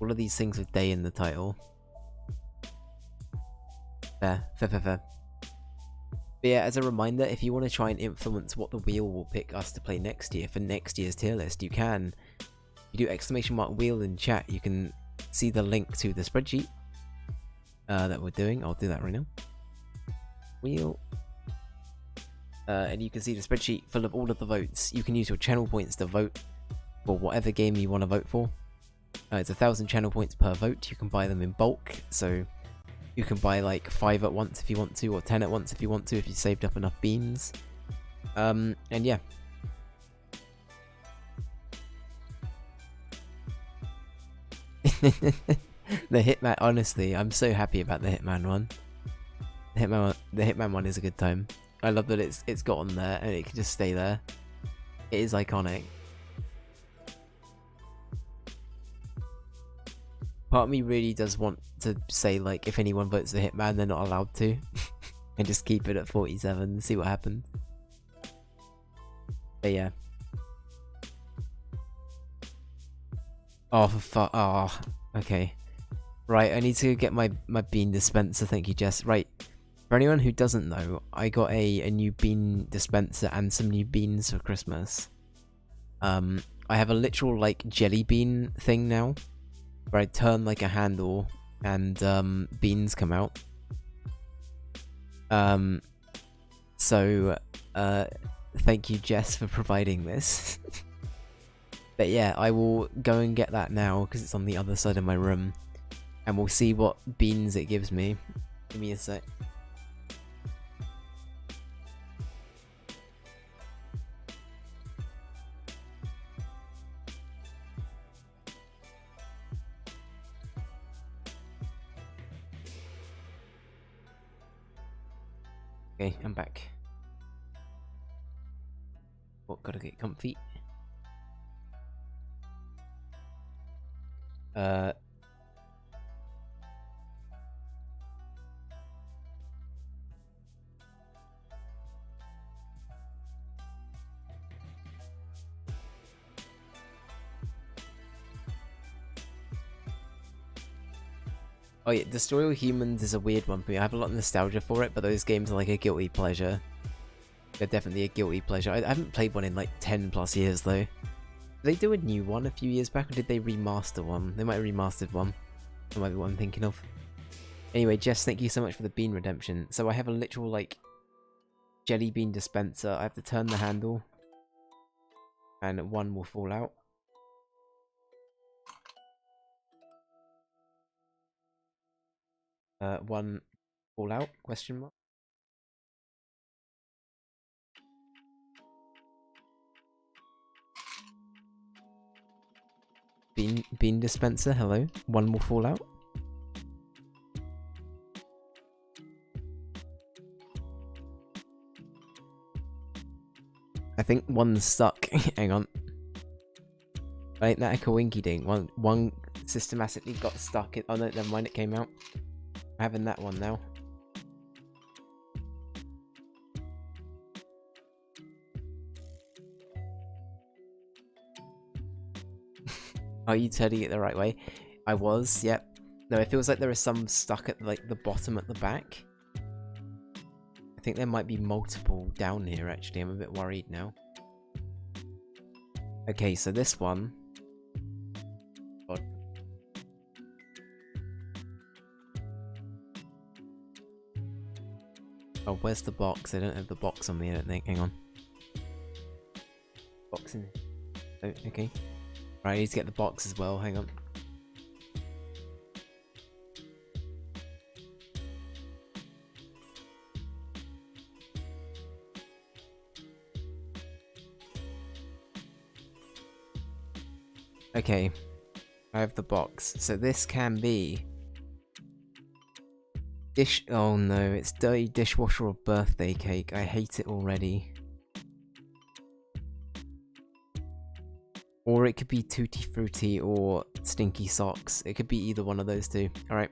All of these things with day in the title. Fair. But yeah, as a reminder, if you want to try and influence what the wheel will pick us to play next year for next year's tier list, you can. You do ! Wheel in chat, you can see the link to the spreadsheet that we're doing. I'll do that right now. Wheel. And you can see the spreadsheet full of all of the votes. You can use your channel points to vote for whatever game you want to vote for. It's 1,000 channel points per vote. You can buy them in bulk, so you can buy like 5 at once if you want to, or 10 at once if you want to, if you saved up enough beans. And yeah. The Hitman, honestly, I'm so happy about the Hitman one. The Hitman one is a good time. I love that it's got on there and it can just stay there. It is iconic. Part of me really does want to say, like, if anyone votes the Hitman, they're not allowed to. And just keep it at 47 and see what happens. But yeah. Oh, for fuck. Oh, okay. Right, I need to get my bean dispenser. Thank you, Jess. Right. For anyone who doesn't know, I got a new bean dispenser and some new beans for Christmas. I have a literal, like, jelly bean thing now, where I turn, like, a handle and, beans come out. So, thank you, Jess, for providing this. But yeah, I will go and get that now, because it's on the other side of my room. And we'll see what beans it gives me. Give me a sec. Okay, I'm back. Oh, gotta get comfy. Oh yeah, Destroy All Humans is a weird one for me. I have a lot of nostalgia for it, but those games are like a guilty pleasure. They're definitely a guilty pleasure. I haven't played one in like 10 plus years though. Did they do a new one a few years back, or did they remaster one? They might have remastered one. That might be what I'm thinking of. Anyway, Jess, thank you so much for the bean redemption. So I have a literal like jelly bean dispenser. I have to turn the handle, and one will fall out. One fall out? Question mark. Bean dispenser, hello. One will fall out. I think one's stuck. Hang on. Ain't that a coinky ding? One systematically got stuck. Oh no, never mind, it came out. I'm having that one now. Are you turning it the right way? I was, yep. No, it feels like there are some stuck at like the bottom at the back. I think there might be multiple down here actually. I'm a bit worried now. Okay, so this one. God. Oh, where's the box? I don't have the box on me, I don't think. Hang on. Box in. Oh, okay. Right, I need to get the box as well. Hang on. Okay, I have the box. So this can be oh no, it's dirty dishwasher or birthday cake. I hate it already. Or it could be Tutti Frutti or Stinky Socks. It could be either one of those two. Alright.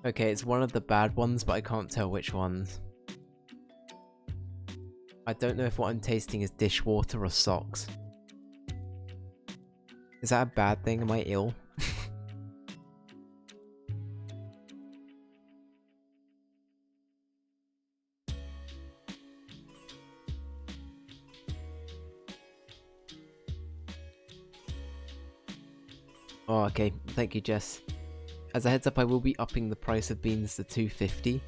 Okay, it's one of the bad ones, but I can't tell which ones. I don't know if what I'm tasting is dishwater or socks. Is that a bad thing? Am I ill? Oh, okay. Thank you, Jess. As a heads up, I will be upping the price of beans to $2.50.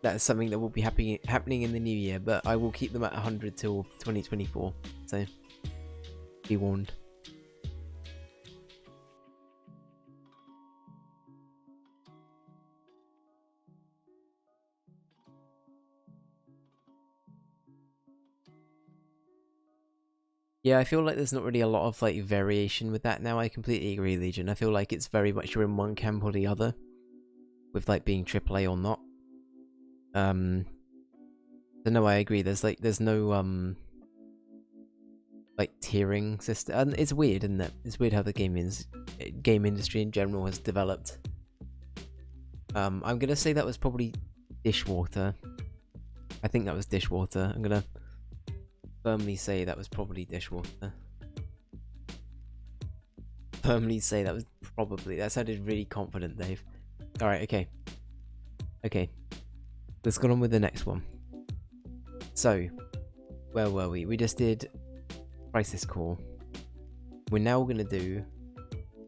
That is something that will be happening in the new year, but I will keep them at 100 till 2024. So, be warned. Yeah, I feel like there's not really a lot of like variation with that now. I completely agree, Legion. I feel like it's very much you're in one camp or the other, with like being AAA or not. So no, I agree. There's no like tiering system, and it's weird, isn't it? It's weird how the game industry in general has developed. I'm gonna say that was probably dishwater. I think that was dishwater. I'm gonna firmly say that was probably dishwater. Firmly say that was probably. That sounded really confident, Dave. Alright, okay. Okay. Let's go on with the next one. So, where were we? We just did Crisis Core. We're now gonna do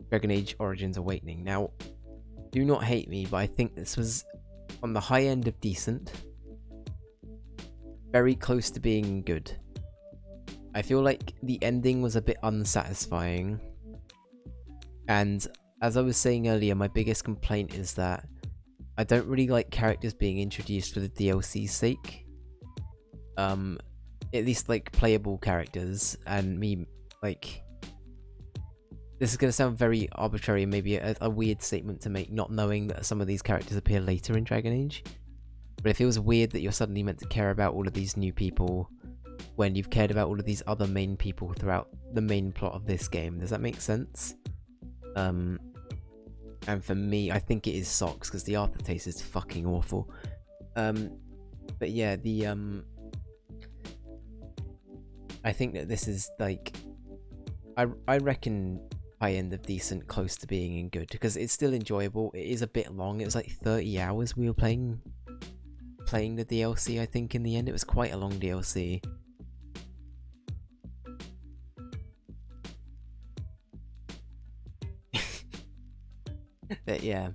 Dragon Age Origins Awakening. Now, do not hate me, but I think this was on the high end of decent. Very close to being good. I feel like the ending was a bit unsatisfying. And as I was saying earlier, my biggest complaint is that I don't really like characters being introduced for the DLC's sake. At least like playable characters, and me like... This is going to sound very arbitrary and maybe a weird statement to make, not knowing that some of these characters appear later in Dragon Age. But it feels weird that you're suddenly meant to care about all of these new people when you've cared about all of these other main people throughout the main plot of this game. Does that make sense? And for me, I think it is socks, because the aftertaste is fucking awful. But yeah, I think that this is like, I reckon high end of decent, close to being in good, because it's still enjoyable. It is a bit long. It was like 30 hours we were playing the DLC, I think, in the end. It was quite a long DLC. But yeah,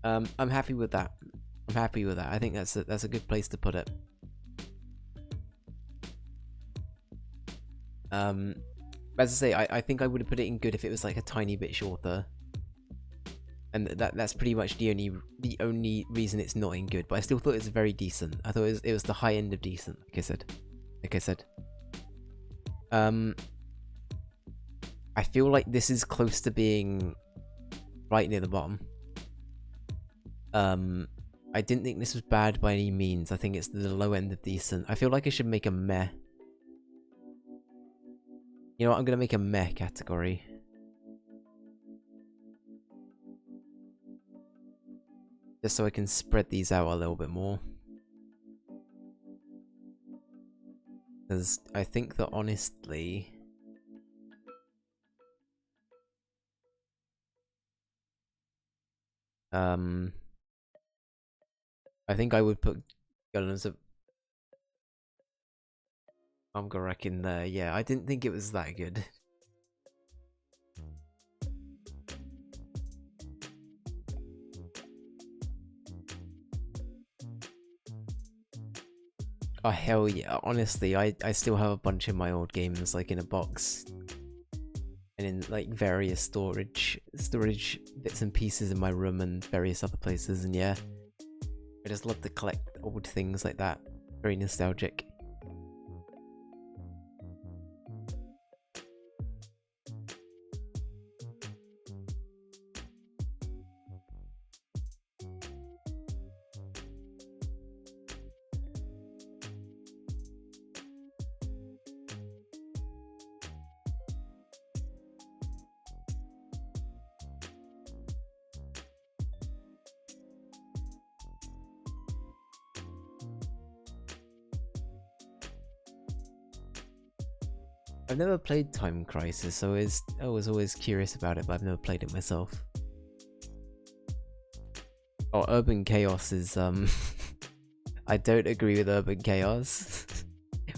I'm happy with that. I'm happy with that. I think that's a good place to put it. As I say, I think I would have put it in good if it was like a tiny bit shorter. And that's pretty much the only reason it's not in good. But I still thought it was very decent. I thought it was the high end of decent, like I said. I feel like this is close to being right near the bottom. I didn't think this was bad by any means. I think it's the low end of decent. I feel like I should make a meh. You know what? I'm gonna make a meh category. Just so I can spread these out a little bit more. Because I think that honestly... I think I would put Gullums up. I'm gonna reckon there. Yeah, I didn't think it was that good. Oh hell yeah! Honestly, I still have a bunch of my old games like in a box, and in like various storage bits and pieces in my room and various other places. And yeah, I just love to collect old things like that. Very nostalgic. I've never played Time Crisis, so I was always curious about it, but I've never played it myself. Oh, Urban Chaos is, I don't agree with Urban Chaos.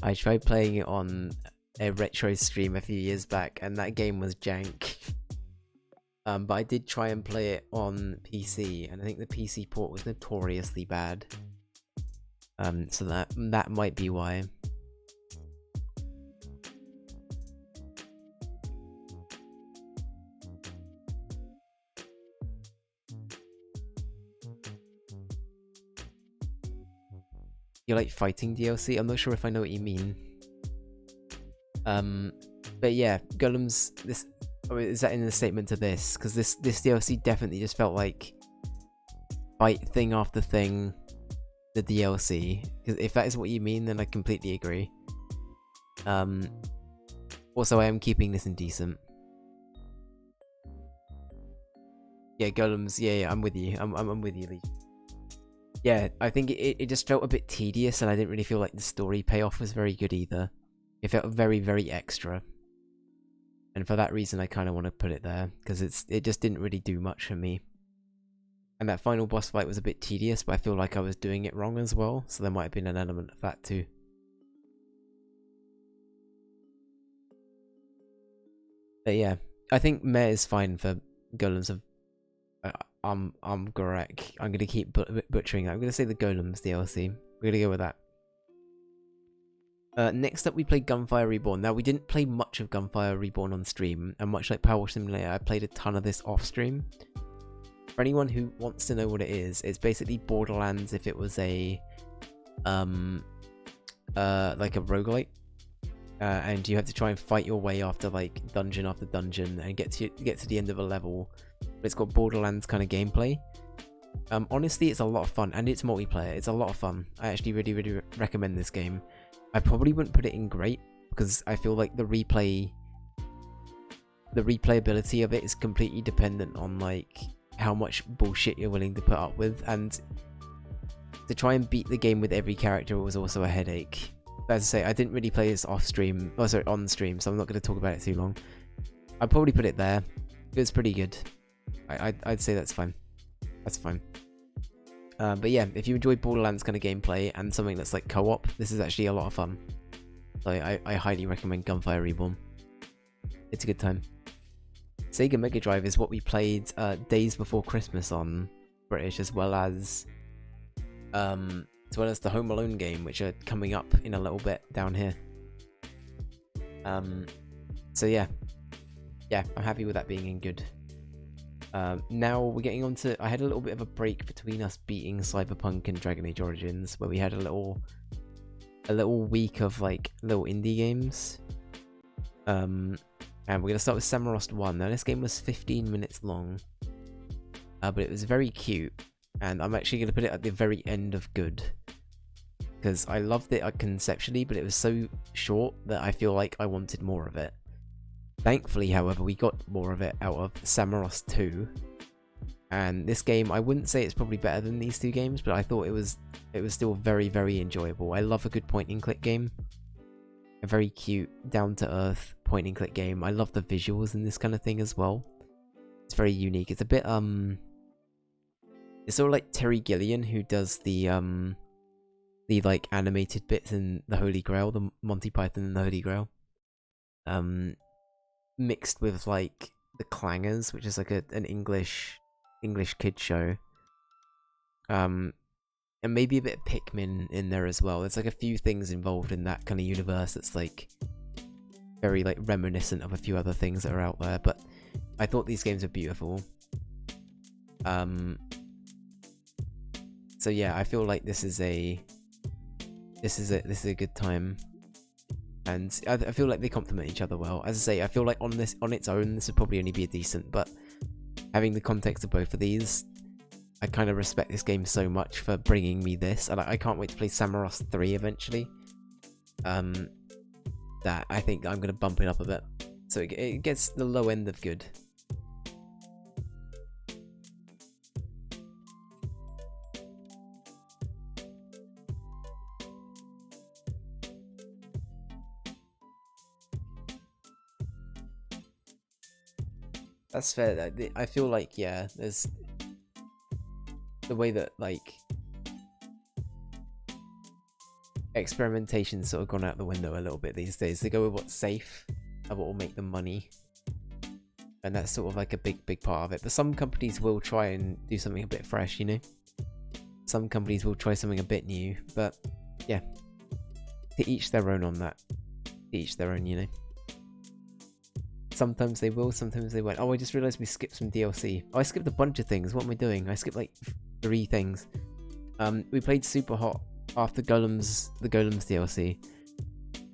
I tried playing it on a retro stream a few years back, and that game was jank. But I did try and play it on PC, and I think the PC port was notoriously bad. So that might be why. You like fighting DLC? I'm not sure if I know what you mean. But yeah, Gullums. Is that in the statement to this? Because this DLC definitely just felt like fight thing after thing. The DLC. Because if that is what you mean, then I completely agree. Also, I am keeping this in decent. Yeah, Gullums. Yeah, I'm with you. I'm with you, Lee. Yeah, I think it just felt a bit tedious, and I didn't really feel like the story payoff was very good either. It felt very, very extra. And for that reason, I kind of want to put it there, because it just didn't really do much for me. And that final boss fight was a bit tedious, but I feel like I was doing it wrong as well, so there might have been an element of that too. But yeah, I think Meh is fine for Golems of... I'm correct. I'm gonna keep butchering that. I'm gonna say the Golems DLC. We're gonna go with that. Next up, we played Gunfire Reborn. Now, we didn't play much of Gunfire Reborn on stream, and much like Power Wash Simulator, I played a ton of this off stream. For anyone who wants to know what it is, it's basically Borderlands if it was a like a roguelike. And you have to try and fight your way after like dungeon after dungeon and get to the end of a level. But it's got Borderlands kind of gameplay. Honestly, it's a lot of fun, and it's multiplayer. It's a lot of fun. I actually really recommend this game. I probably wouldn't put it in great, because I feel like the replayability of it is completely dependent on like how much bullshit you're willing to put up with, and to try and beat the game with every character was also a headache. But as I say, I didn't really play this off stream, oh sorry, on stream, so I'm not going to talk about it too long. I'd probably put it there. It's pretty good. I'd say that's fine. That's fine. But yeah, if you enjoy Borderlands kind of gameplay and something that's like co-op, this is actually a lot of fun. So I highly recommend Gunfire Reborn. It's a good time. Sega Mega Drive is what we played days before Christmas on British, as well as the Home Alone game, which are coming up in a little bit down here. So yeah, I'm happy with that being in good. Now we're getting on to... I had a little bit of a break between us beating Cyberpunk and Dragon Age Origins, where we had a little week of like little indie games. And we're going to start with Samorost 1. Now this game was 15 minutes long, but it was very cute, and I'm actually going to put it at the very end of good, because I loved it conceptually, but it was so short that I feel like I wanted more of it. Thankfully, however, we got more of it out of Samorost 2, and this game, I wouldn't say it's probably better than these two games, but I thought it was still very, very enjoyable. I love a good point-and-click game. A very cute, down-to-earth point-and-click game. I love the visuals in this kind of thing as well. It's very unique. It's a bit, it's sort of like Terry Gilliam, who does the like animated bits in the Holy Grail, the Monty Python and the Holy Grail. Mixed with like the Clangers, which is like an English kid show. And maybe a bit of Pikmin in there as well. There's like a few things involved in that kind of universe that's like very like reminiscent of a few other things that are out there. But I thought these games are beautiful. So yeah, I feel like this is a good time, and I feel like they complement each other well. As I say, I feel like on its own, this would probably only be a decent, but having the context of both of these, I kind of respect this game so much for bringing me this, and I can't wait to play Samorost 3 eventually. That I think I'm going to bump it up a bit, so it gets the low end of good. That's fair. I feel like, yeah, there's the way that like experimentation's sort of gone out the window a little bit these days. They go with what's safe and what will make them money, and that's sort of like a big part of it. But some companies will try and do something a bit fresh, you know. Some companies will try something a bit new, but yeah, to each their own on that. To each their own, you know. Sometimes they will, sometimes they won't. Oh, I just realised we skipped some DLC. Oh, I skipped a bunch of things. What am I doing? I skipped like 3 things. We played Super Hot after the Golems DLC.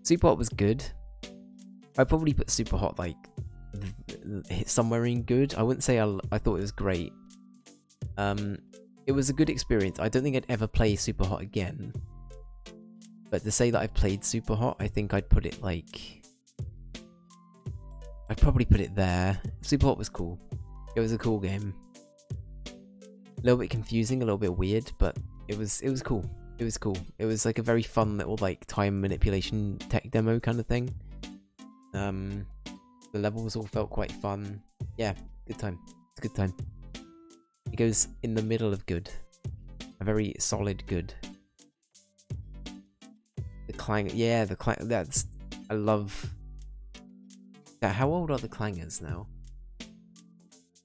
Super Hot was good. I'd probably put Super Hot like somewhere in good. I wouldn't say I thought it was great. It was a good experience. I don't think I'd ever play Super Hot again. But to say that I've played Super Hot, I think I'd put it like... I'd probably put it there. Super Hot was cool. It was a cool game. A little bit confusing, a little bit weird, but it was cool. It was cool. It was like a very fun little like time manipulation tech demo kind of thing. The levels all felt quite fun. Yeah, good time. It's a good time. It goes in the middle of good. A very solid good. The clang, yeah, the clang. That's I love. Yeah, how old are the Clangers now?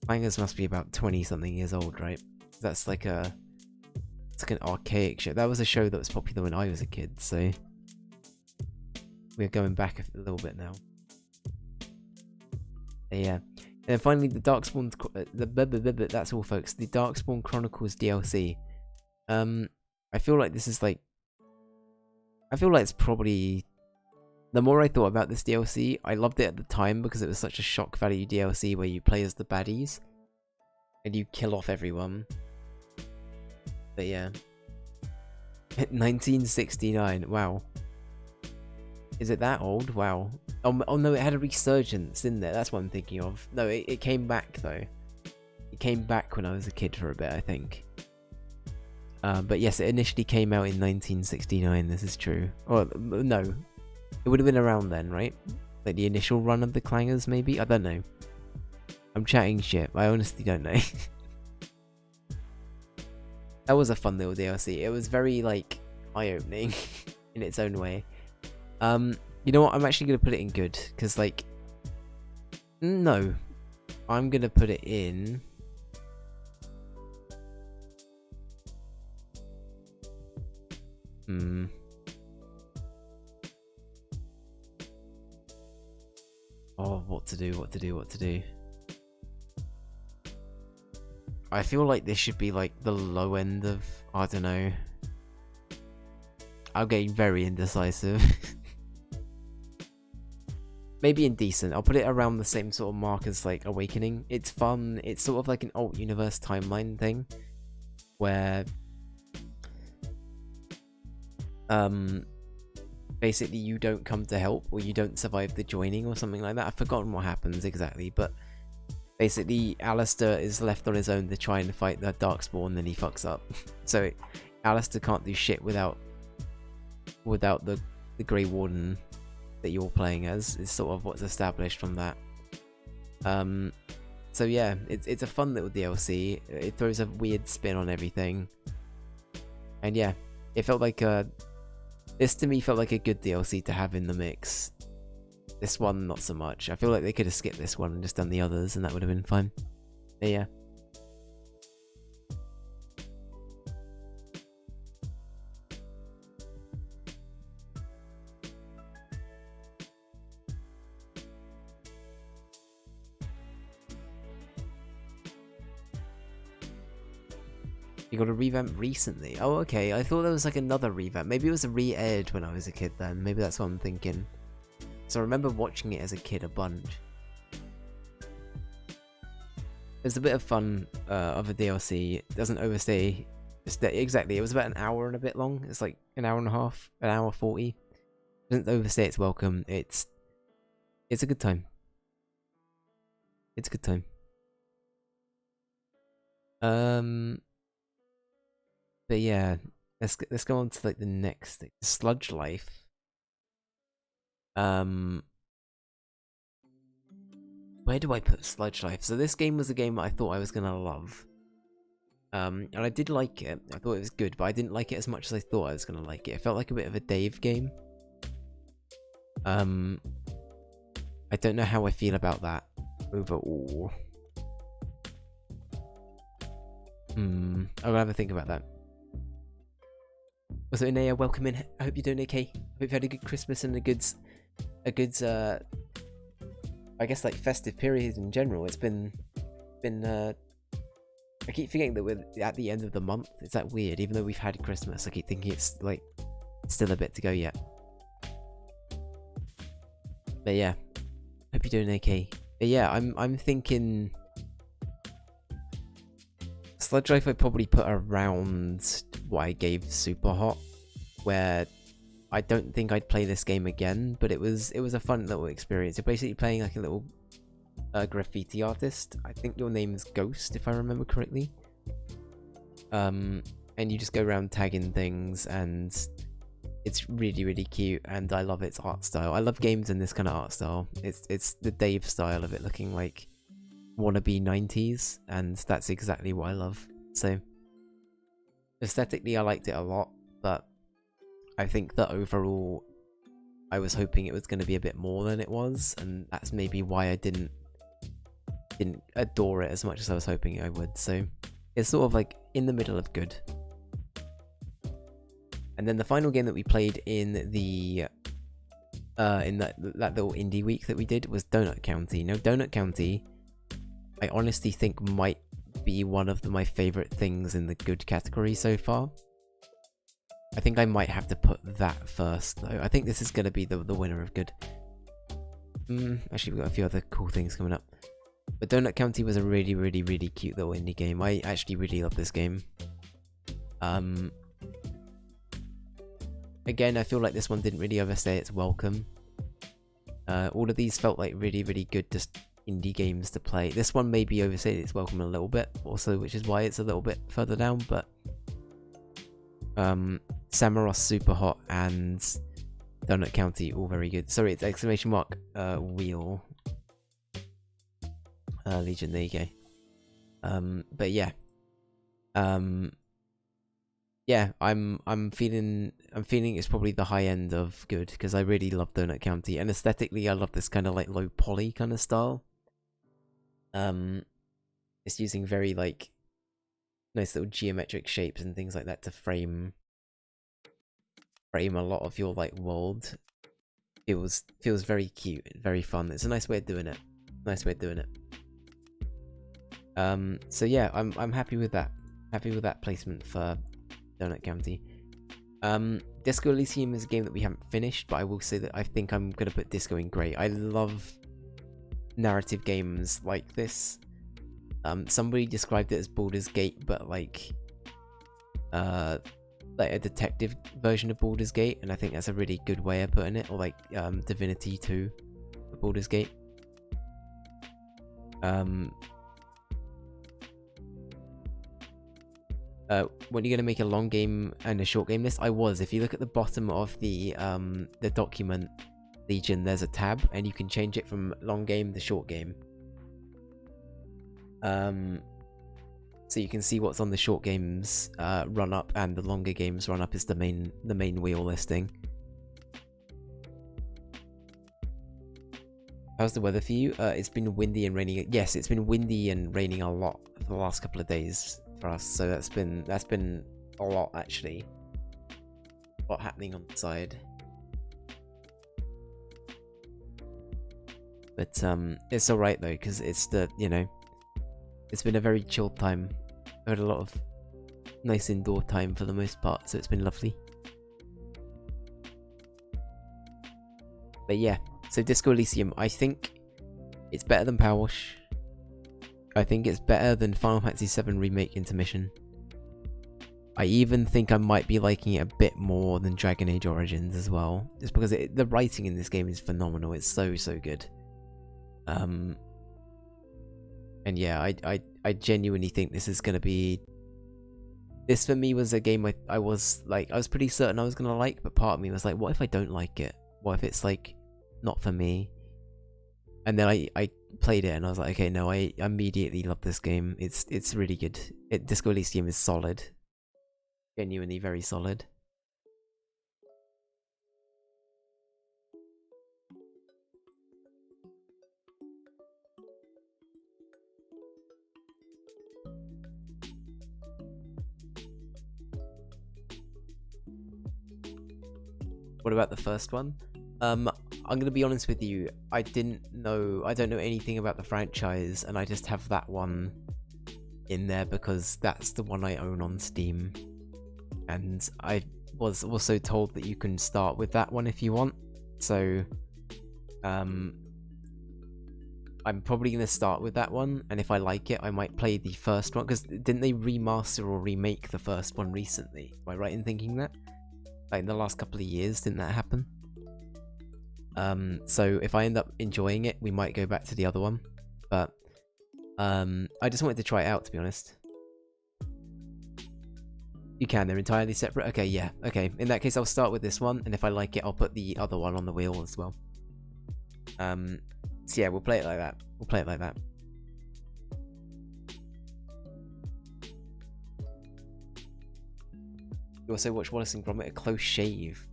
Clangers must be about 20-something years old, right? That's like it's like an archaic show. That was a show that was popular when I was a kid, so we're going back a little bit now. Yeah. And finally, the Darkspawn... that's all, folks. The Darkspawn Chronicles DLC. I feel like this is like... I feel like it's probably... The more I thought about this DLC, I loved it at the time because it was such a shock value DLC where you play as the baddies and you kill off everyone. But yeah. 1969, wow. Is it that old? Wow. Oh no, it had a resurgence in there. That's what I'm thinking of. No, it came back though. It came back when I was a kid for a bit, I think. But yes, it initially came out in 1969. This is true. Or no, it would have been around then, right? Like the initial run of the Clangers, maybe. I don't know. I'm chatting shit. I honestly don't know. That was a fun little DLC. It was very like eye-opening in its own way. You know what? I'm actually gonna put it in good because like, no, I'm gonna put it in. Oh, what to do. I feel like this should be like the low end of, I don't know. I'm getting very indecisive. Maybe indecent. I'll put it around the same sort of mark as like Awakening. It's fun. It's sort of like an alt universe timeline thing where basically you don't come to help or you don't survive the joining or something like that. I've forgotten what happens exactly, but basically Alistair is left on his own to try and fight the Darkspawn, and then he fucks up. So Alistair can't do shit without the Grey Warden that you're playing as, is sort of what's established from that. So yeah, it's a fun little DLC. It throws a weird spin on everything. And yeah, it felt like this to me felt like a good DLC to have in the mix. This one, not so much. I feel like they could have skipped this one and just done the others, and that would have been fun. But yeah. You got a revamp recently? Oh, okay. I thought there was like another revamp. Maybe it was a re-aired when I was a kid then. Maybe that's what I'm thinking. So I remember watching it as a kid a bunch. There's a bit of fun of a DLC. It doesn't overstay. Exactly. It was about an hour and a bit long. It's like an hour and a half, an hour 40. It doesn't overstay its welcome. It's a good time. It's a good time. But yeah, let's go on to like the next thing. Sludge Life. Where do I put Sludge Life? So this game was a game that I thought I was gonna love. And I did like it. I thought it was good, but I didn't like it as much as I thought I was gonna like it. It felt like a bit of a Dave game. I don't know how I feel about that overall. I'm gonna have a think about that. Also, Inea, welcome in. I hope you're doing okay. I hope you've had a good Christmas and a good I guess like festive period in general. It's been I keep forgetting that we're at the end of the month. Is that weird? Even though we've had Christmas, I keep thinking it's like still a bit to go yet. But yeah, hope you're doing okay. But yeah, I'm thinking Sludge Life I'd probably put around what I gave Super Hot, where I don't think I'd play this game again, but it was a fun little experience. You're basically playing like a little graffiti artist. I think your name is Ghost, if I remember correctly. And you just go around tagging things, and it's really, really cute, and I love its art style. I love games in this kind of art style. It's the Dave style of it, looking like wannabe 90s, and that's exactly what I love. So aesthetically I liked it a lot, but I think that overall I was hoping it was going to be a bit more than it was, and that's maybe why I didn't adore it as much as I was hoping I would. So it's sort of like in the middle of good. And then the final game that we played in the in that little indie week that we did was Donut County. Now Donut County, I honestly think might be one of my favorite things in the good category so far. I think I might have to put that first though. I think this is going to be the winner of good. Actually, we've got a few other cool things coming up. But Donut County was a really, really, really cute little indie game. I actually really love this game. again, I feel like this one didn't really overstay its welcome. All of these felt like really, really good just indie games to play. This one maybe overstayed its welcome a little bit, also, which is why it's a little bit further down, but Samaros Super Hot and Donut County all very good. Sorry, it's exclamation mark wheel. Legion, there you go. But yeah. Yeah, I'm feeling it's probably the high end of good, because I really love Donut County, and aesthetically I love this kind of like low poly kind of style. It's using very like nice little geometric shapes and things like that to frame a lot of your like world. Feels very cute, very fun. It's a nice way of doing it. So yeah, I'm happy with that. Happy with that placement for Donut County. Disco Elysium is a game that we haven't finished, but I will say that I think I'm gonna put Disco in great. I love narrative games like this. Somebody described it as Baldur's Gate, but like a detective version of Baldur's Gate, and I think that's a really good way of putting it. Or like Divinity 2 for Baldur's Gate. When you're gonna make a long game and a short game list, I was. If you look at the bottom of the document, Legion, there's a tab, and you can change it from long game to short game. So you can see what's on the short games run up, and the longer games run up is the main wheel listing. How's the weather for you? It's been windy and raining. Yes, it's been windy and raining a lot for the last couple of days for us, so that's been a lot actually. A lot happening on the side. But it's alright though, because it's it's been a very chilled time. I had a lot of nice indoor time for the most part, so it's been lovely. But yeah, so Disco Elysium, I think it's better than Power Wash. I think it's better than Final Fantasy VII Remake Intermission. I even think I might be liking it a bit more than Dragon Age Origins as well, just because the writing in this game is phenomenal. It's so good. And yeah, I genuinely think this is gonna be. This for me was a game I was pretty certain I was gonna like, but part of me was like, what if I don't like it? What if it's like not for me? And then I played it and I was like, okay, no, I immediately love this game. It's really good. Disco Elysium is solid, genuinely very solid. What about the first one? I'm gonna be honest with you. I don't know anything about the franchise, and I just have that one in there because that's the one I own on Steam. And I was also told that you can start with that one if you want. So, I'm probably gonna start with that one, and if I like it, I might play the first one. Because didn't they remaster or remake the first one recently? Am I right in thinking that? Like in the last couple of years, didn't that happen? So if I end up enjoying it, we might go back to the other one. But I just wanted to try it out, to be honest. You can, they're entirely separate. Okay, yeah, okay. In that case, I'll start with this one, and if I like it, I'll put the other one on the wheel as well. So yeah, we'll play it like that. You also watched Wallace and Gromit: A Close Shave.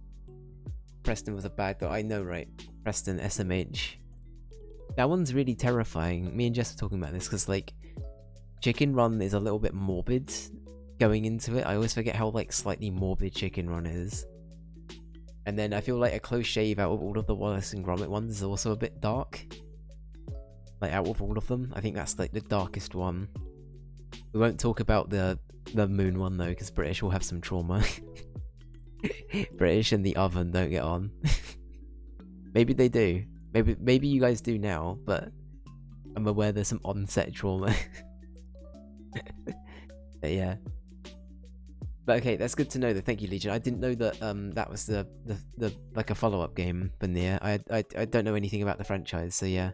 Preston was a bad guy. I know, right? Preston, SMH. That one's really terrifying. Me and Jess were talking about this because, like, Chicken Run is a little bit morbid going into it. I always forget how, like, slightly morbid Chicken Run is. And then I feel like A Close Shave out of all of the Wallace and Gromit ones is also a bit dark. Like, out of all of them, I think that's, like, the darkest one. We won't talk about the moon one, though, because British will have some trauma. British and the oven don't get on. Maybe they do. Maybe you guys do now, but I'm aware there's some on-set trauma. But yeah. But okay, that's good to know. Though. Thank you, Legion. I didn't know that that was the like a follow-up game for Nier. I don't know anything about the franchise, so yeah.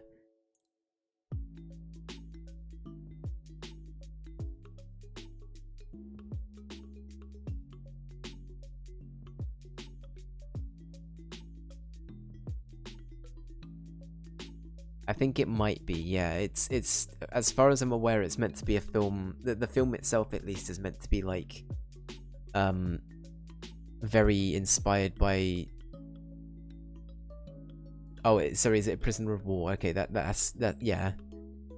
I think it might be, yeah. It's as far as I'm aware, it's meant to be a film. The film itself, at least, is meant to be like, very inspired by. Oh, sorry, is it a Prisoner of War? Okay, that's yeah.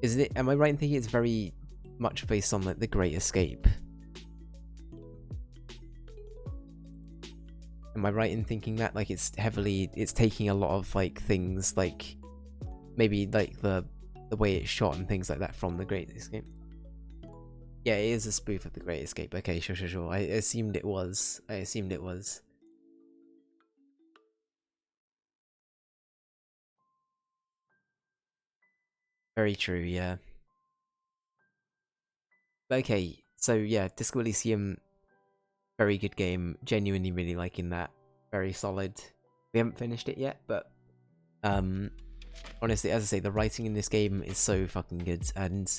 Isn't it? Am I right in thinking it's very much based on like The Great Escape? Am I right in thinking that like it's taking a lot of like things like maybe like the way it's shot and things like that from The Great Escape? Yeah, it is a spoof of The Great Escape. Okay, sure. I assumed it was. Very true, yeah. Okay, so yeah, Disco Elysium, very good game. Genuinely really liking that. Very solid. We haven't finished it yet, but honestly, as I say, the writing in this game is so fucking good, and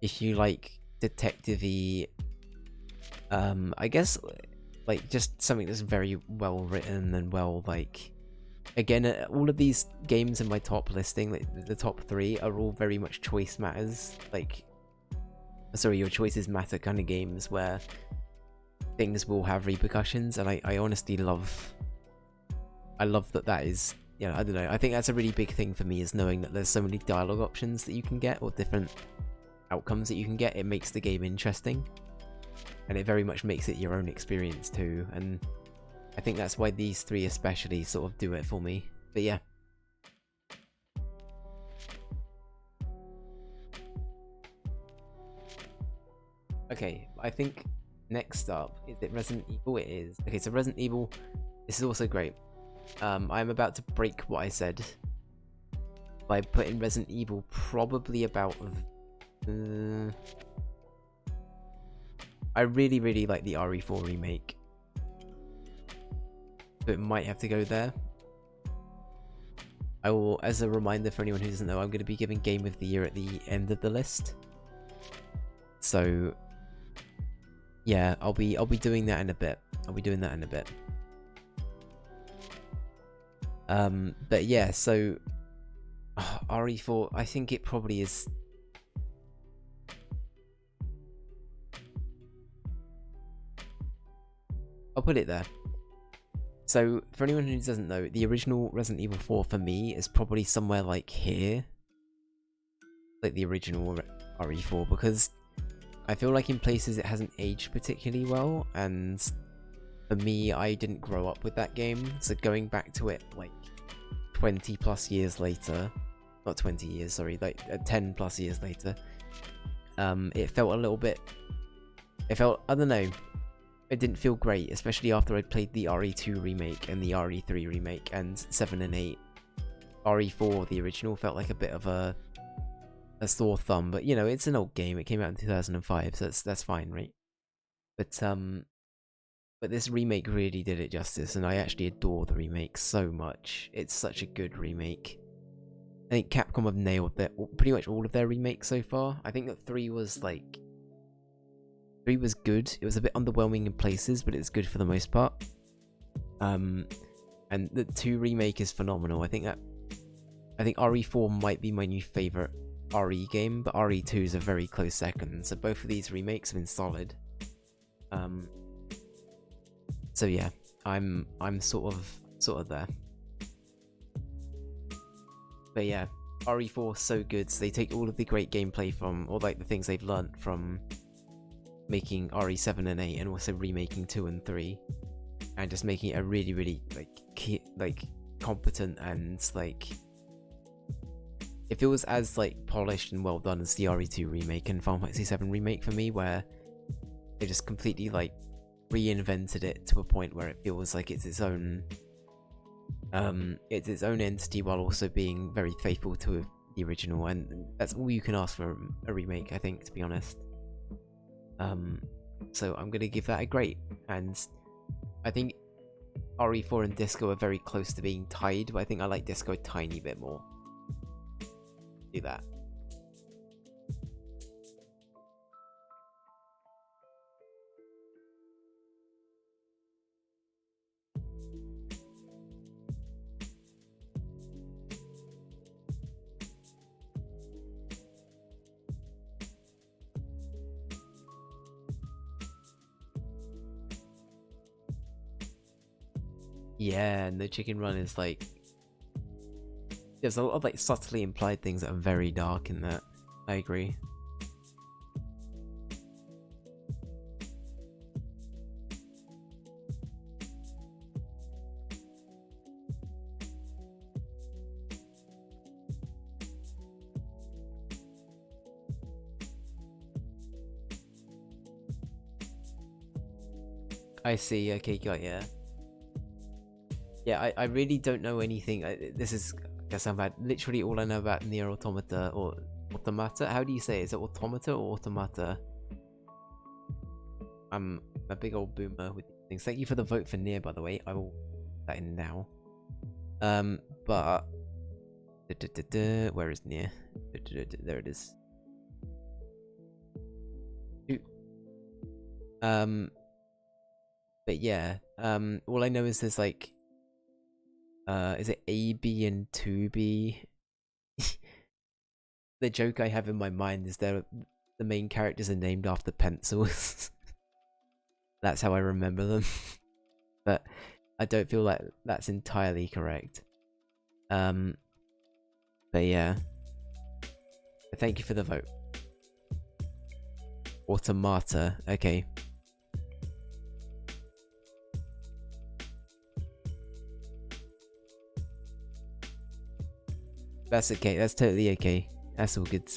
if you like detective-y, I guess like just something that's very well written and well like. Again, all of these games in my top listing, like the top 3, are all very much choice matters. Like, sorry, your choices matter kind of games where things will have repercussions, and I honestly love. I love that is. Yeah, I don't know. I think that's a really big thing for me, is knowing that there's so many dialogue options that you can get, or different outcomes that you can get. It makes the game interesting, and it very much makes it your own experience too. And I think that's why these 3 especially sort of do it for me. But yeah. Okay, I think next up, is it Resident Evil? It is. Okay, so Resident Evil, this is also great. I'm about to break what I said by putting Resident Evil probably about... I really like the RE4 remake. So it might have to go there. I will, as a reminder for anyone who doesn't know, I'm going to be giving Game of the Year at the end of the list. So yeah, I'll be doing that in a bit. But yeah, so RE4, I think it probably is. I'll put it there. So for anyone who doesn't know, the original Resident Evil 4 for me is probably somewhere like here, like the original RE4, because I feel like in places it hasn't aged particularly well, and for me, I didn't grow up with that game, so going back to it like 20 plus years later, not 20 years, sorry, like 10 plus years later, it felt a little bit, I don't know, it didn't feel great, especially after I'd played the RE2 remake and the RE3 remake and 7 and 8. RE4, the original, felt like a bit of a sore thumb, but you know, it's an old game. It came out in 2005, so that's fine, right? But this remake really did it justice, and I actually adore the remake so much. It's such a good remake. I think Capcom have nailed pretty much all of their remakes so far. I think that 3 was good. It was a bit underwhelming in places, but it's good for the most part. And the 2 remake is phenomenal. I think RE4 might be my new favorite RE game, but RE2 is a very close second. So both of these remakes have been solid. So yeah, I'm sort of there. But yeah, RE4 is so good. So they take all of the great gameplay from, or like the things they've learnt from making RE7 and 8, and also remaking 2 and 3, and just making it a really like competent, and like it feels as like polished and well done as the RE2 remake and Final Fantasy 7 remake for me, where they just completely like reinvented it to a point where it feels like it's its own entity, while also being very faithful to the original, and that's all you can ask for a remake, I think, to be honest. So I'm gonna give that a great. And I think RE4 and Disco are very close to being tied, but I think I like Disco a tiny bit more. Do that. Yeah, and the chicken run is like, there's a lot of like subtly implied things that are very dark in that. I agree. I see. Okay, got yeah. Yeah, I really don't know anything. This is, I guess I'm bad. Literally all I know about Nier Automata or Automata. How do you say it? Is it Automata or Automata? I'm a big old boomer with these things. Thank you for the vote for Nier, by the way. I will put that in now. But where is Nier? There it is. But yeah. All I know is there's like, is it A, B, and 2B? The joke I have in my mind is the main characters are named after pencils. That's how I remember them. But I don't feel like that's entirely correct. But yeah. Thank you for the vote. Automata, okay. That's okay, that's totally okay. That's all good.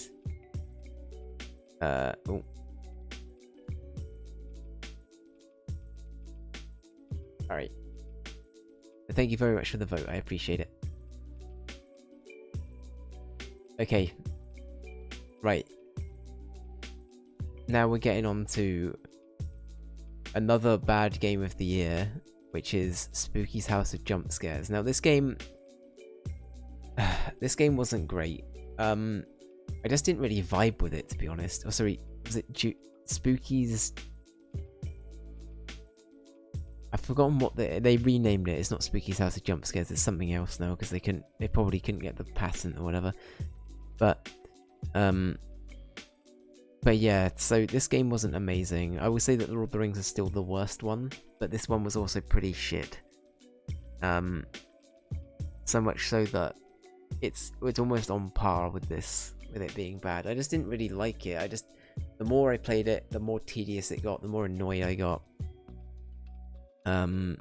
Oh. Alright. Thank you very much for the vote, I appreciate it. Okay. Right. Now we're getting on to another bad game of the year, which is Spooky's House of Jump Scares. Now this game... this game wasn't great. I just didn't really vibe with it, to be honest. Oh, sorry, was it Spooky's... I've forgotten what they renamed it. It's not Spooky's House of Jump Scares, it's something else now, because they probably couldn't get the patent or whatever. But yeah, so this game wasn't amazing. I would say that Lord of the Rings is still the worst one, but this one was also pretty shit. So much so that it's almost on par with this, with it being bad. I just didn't really like it. The more I played it, the more tedious it got, the more annoyed I got. And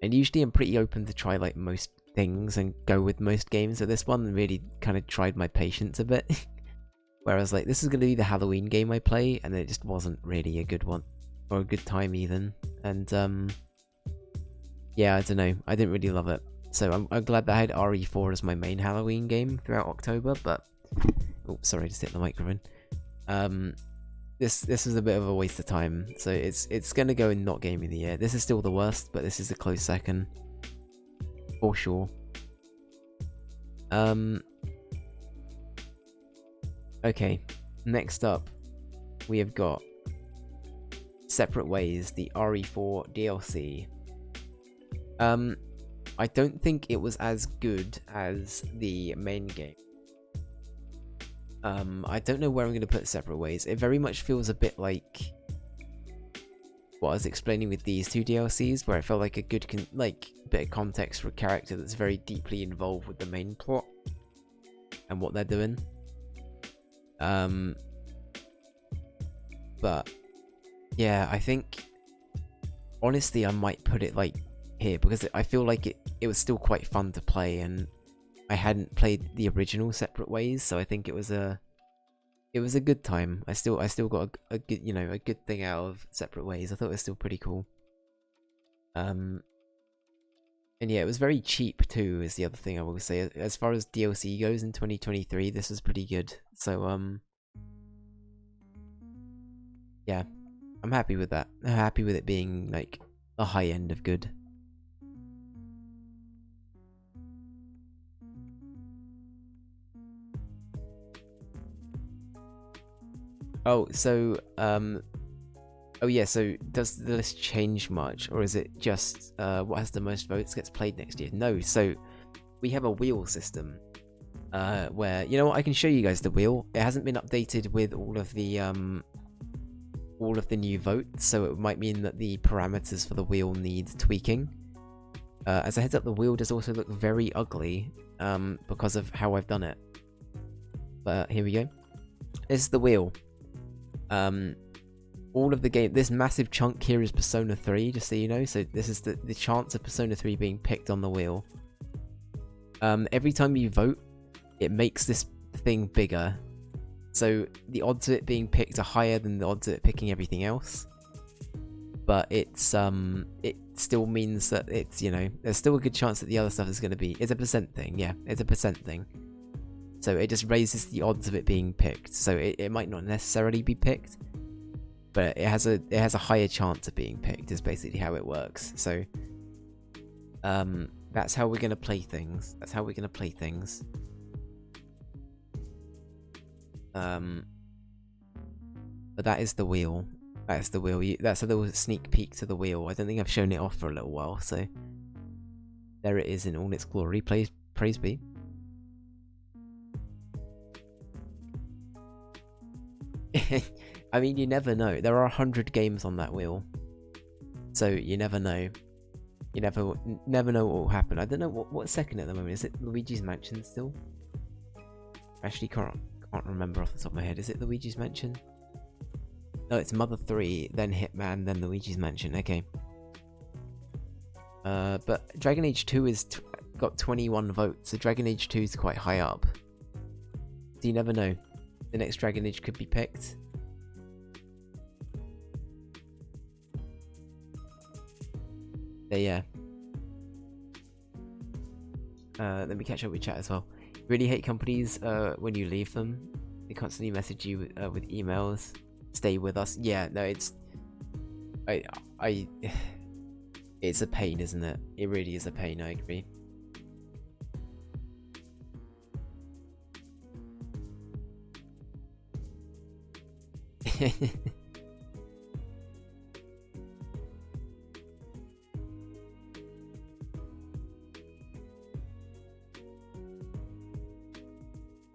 usually I'm pretty open to try like most things and go with most games, so this one really kind of tried my patience a bit. Where I was like, this is going to be the Halloween game I play, and it just wasn't really a good one, or a good time even. And yeah, I don't know, I didn't really love it. So I'm glad that I had RE4 as my main Halloween game throughout October, but... Oh, sorry, I just hit the microphone. This was a bit of a waste of time, so it's gonna go in not game of the year. This is still the worst, but this is a close second. For sure. Okay, next up, we have got Separate Ways, the RE4 DLC. I don't think it was as good as the main game. I don't know where I'm going to put Separate Ways. It very much feels a bit like what I was explaining with these two DLCs, where I felt like a good bit of context for a character that's very deeply involved with the main plot and what they're doing. But yeah, I think honestly I might put it like here, because I feel like it was still quite fun to play, and I hadn't played the original Separate Ways, so I think it was a good time. I still got a good, a good thing out of Separate Ways. I thought it was still pretty cool. And yeah, it was very cheap too, is the other thing I will say. As far as DLC goes in 2023, this was pretty good. So yeah, I'm happy with that. I'm happy with it being like the high end of good. Oh, so oh yeah, so does the list change much, or is it just what has the most votes gets played next year? No, so we have a wheel system where, you know what, I can show you guys the wheel. It hasn't been updated with all of the new votes, so it might mean that the parameters for the wheel need tweaking. As a heads up, the wheel does also look very ugly because of how I've done it. But here we go. This is the wheel. All of the game, this massive chunk here is Persona 3, just so you know. So this is the chance of Persona 3 being picked on the wheel. Every time you vote, it makes this thing bigger. So the odds of it being picked are higher than the odds of it picking everything else. But it's it still means that it's, you know, there's still a good chance that the other stuff is going to be. It's a percent thing, yeah, it's a percent thing. So it just raises the odds of it being picked. So it might not necessarily be picked, but it has a higher chance of being picked. Is basically how it works. So that's how we're gonna play things. That's how we're gonna play things. But that is the wheel. That's the wheel. That's a little sneak peek to the wheel. I don't think I've shown it off for a little while, so there it is in all its glory. Praise be. I mean, you never know. There are 100 games on that wheel, so you never know. You never know what will happen. I don't know what's second at the moment. Is it Luigi's Mansion still? Actually, can't remember off the top of my head. Is it Luigi's Mansion? No, it's Mother 3, then Hitman, then Luigi's Mansion. Okay. But Dragon Age 2 is got 21 votes, so Dragon Age 2 is quite high up. So you never know. The next Dragon Age could be picked. But yeah. Let me catch up with chat as well. Really hate companies when you leave them. They constantly message you with emails. Stay with us. Yeah, no, it's it's a pain, isn't it? It really is a pain, I agree.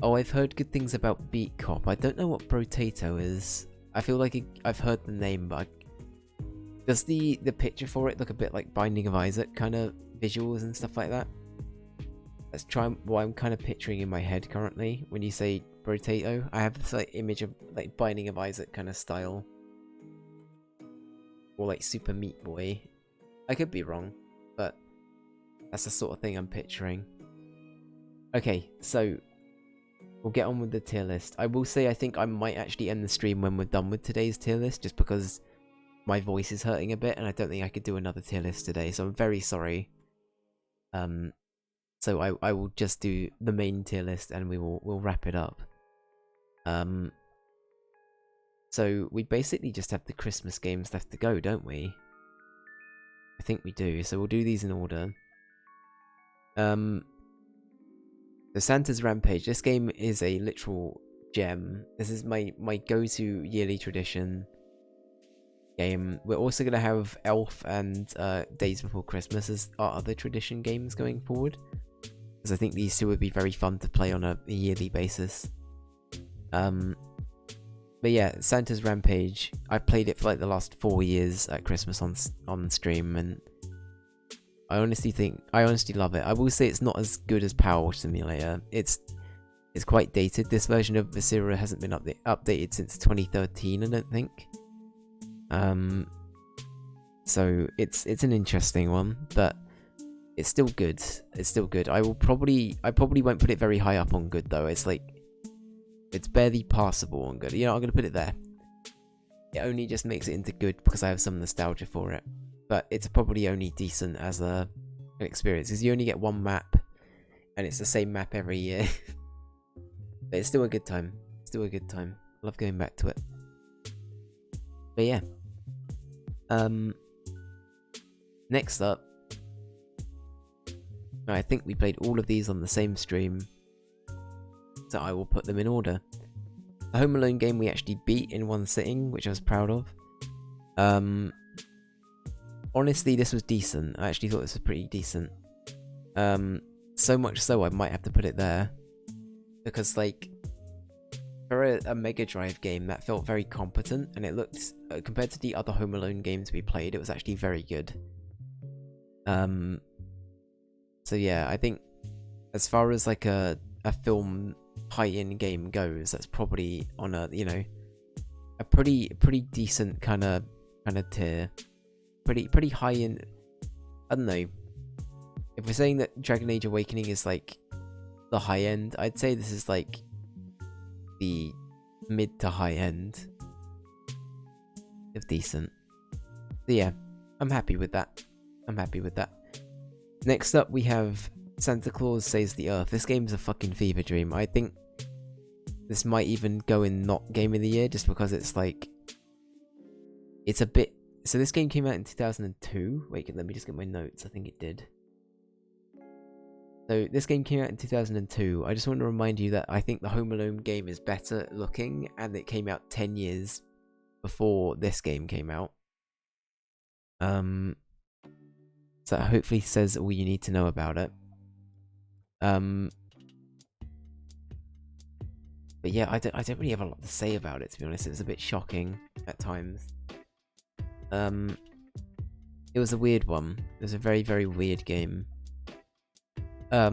Oh, I've heard good things about Beat Cop. I don't know what Brotato is. I feel like I've heard the name, but does the picture for it look a bit like Binding of Isaac kind of visuals and stuff like that? Let's try what I'm kind of picturing in my head currently when you say Brotato. I have this like image of like Binding of Isaac kind of style, or like Super Meat Boy. I could be wrong, but that's the sort of thing I'm picturing. Okay, so we'll get on with the tier list. I will say I think I might actually end the stream when we're done with today's tier list, just because my voice is hurting a bit and I don't think I could do another tier list today, so I'm very sorry. So I will just do the main tier list and we'll wrap it up. So we basically just have the Christmas games left to go, don't we? I think we do, so we'll do these in order. So Santa's Rampage. This game is a literal gem. This is my go-to yearly tradition game. We're also going to have Elf and Days Before Christmas as our other tradition games going forward, because I think these two would be very fun to play on a yearly basis. But yeah, Santa's Rampage. I played it for like the last 4 years at Christmas on stream, and I honestly love it. I will say it's not as good as Power Wash Simulator. It's quite dated. This version of Viscera hasn't been updated since 2013, I don't think. So it's an interesting one, but it's still good. It's still good. I probably won't put it very high up on good though. It's like, it's barely passable on good. You know, I'm gonna put it there. It only just makes it into good because I have some nostalgia for it. But it's probably only decent as an experience, because you only get one map, and it's the same map every year. But it's still a good time. Still a good time. I love going back to it. But yeah, Next up, I think we played all of these on the same stream, so I will put them in order. The Home Alone game we actually beat in one sitting, which I was proud of. Honestly, this was decent. I actually thought this was pretty decent. So much so I might have to put it there, because like, for a Mega Drive game, that felt very competent, and it looked, compared to the other Home Alone games we played, it was actually very good. So yeah, I think as far as like a film high-end game goes, that's probably on a, you know, a pretty decent kind of tier. Pretty high end. I don't know. If we're saying that Dragon Age Awakening is like the high end, I'd say this is like the mid to high end of decent. So yeah, I'm happy with that. Next up, we have Santa Claus Saves the Earth. This game's a fucking fever dream. I think this might even go in not Game of the Year, just because it's like, it's a bit... So this game came out in 2002. Wait, let me just get my notes. I think it did. So this game came out in 2002. I just want to remind you that I think the Home Alone game is better looking, and it came out 10 years before this game came out. So that hopefully says all you need to know about it. But yeah, I don't really have a lot to say about it, to be honest. It was a bit shocking at times. It was a weird one. It was a very, very weird game. I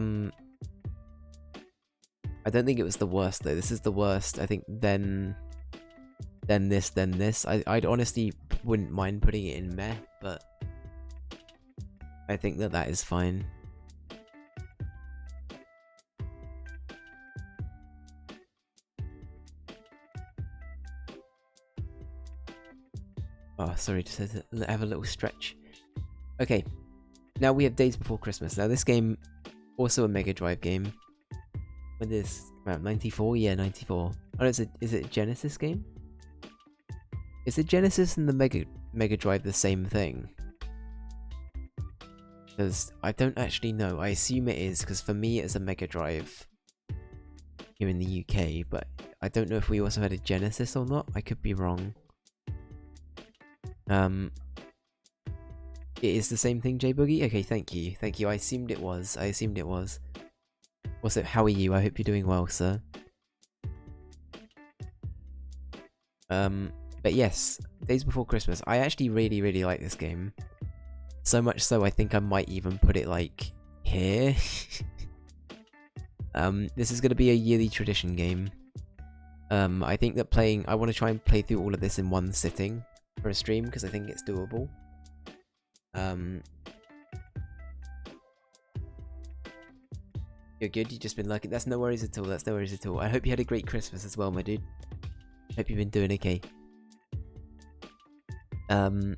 don't think it was the worst though. This is the worst, I think, then this. I'd honestly wouldn't mind putting it in meh, but I think that is fine. Oh, sorry, just had to have a little stretch. Okay, now we have Days Before Christmas. Now this game, also a Mega Drive game. When did this come out? 94? Yeah, 94. Oh, is it a Genesis game? Is the Genesis and the Mega Drive the same thing? Because I don't actually know. I assume it is, because for me it's a Mega Drive here in the UK, but I don't know if we also had a Genesis or not. I could be wrong. It is the same thing, J-Boogie? Okay, thank you. Thank you. I assumed it was. Also, how are you? I hope you're doing well, sir. But yes, Days Before Christmas. I actually really, really like this game. So much so, I think I might even put it, like, here. This is going to be a yearly tradition game. I think that I want to try and play through all of this in one sitting for a stream, because I think it's doable. You're good, you've just been lucky. That's no worries at all, I hope you had a great Christmas as well, my dude. Hope you've been doing okay. But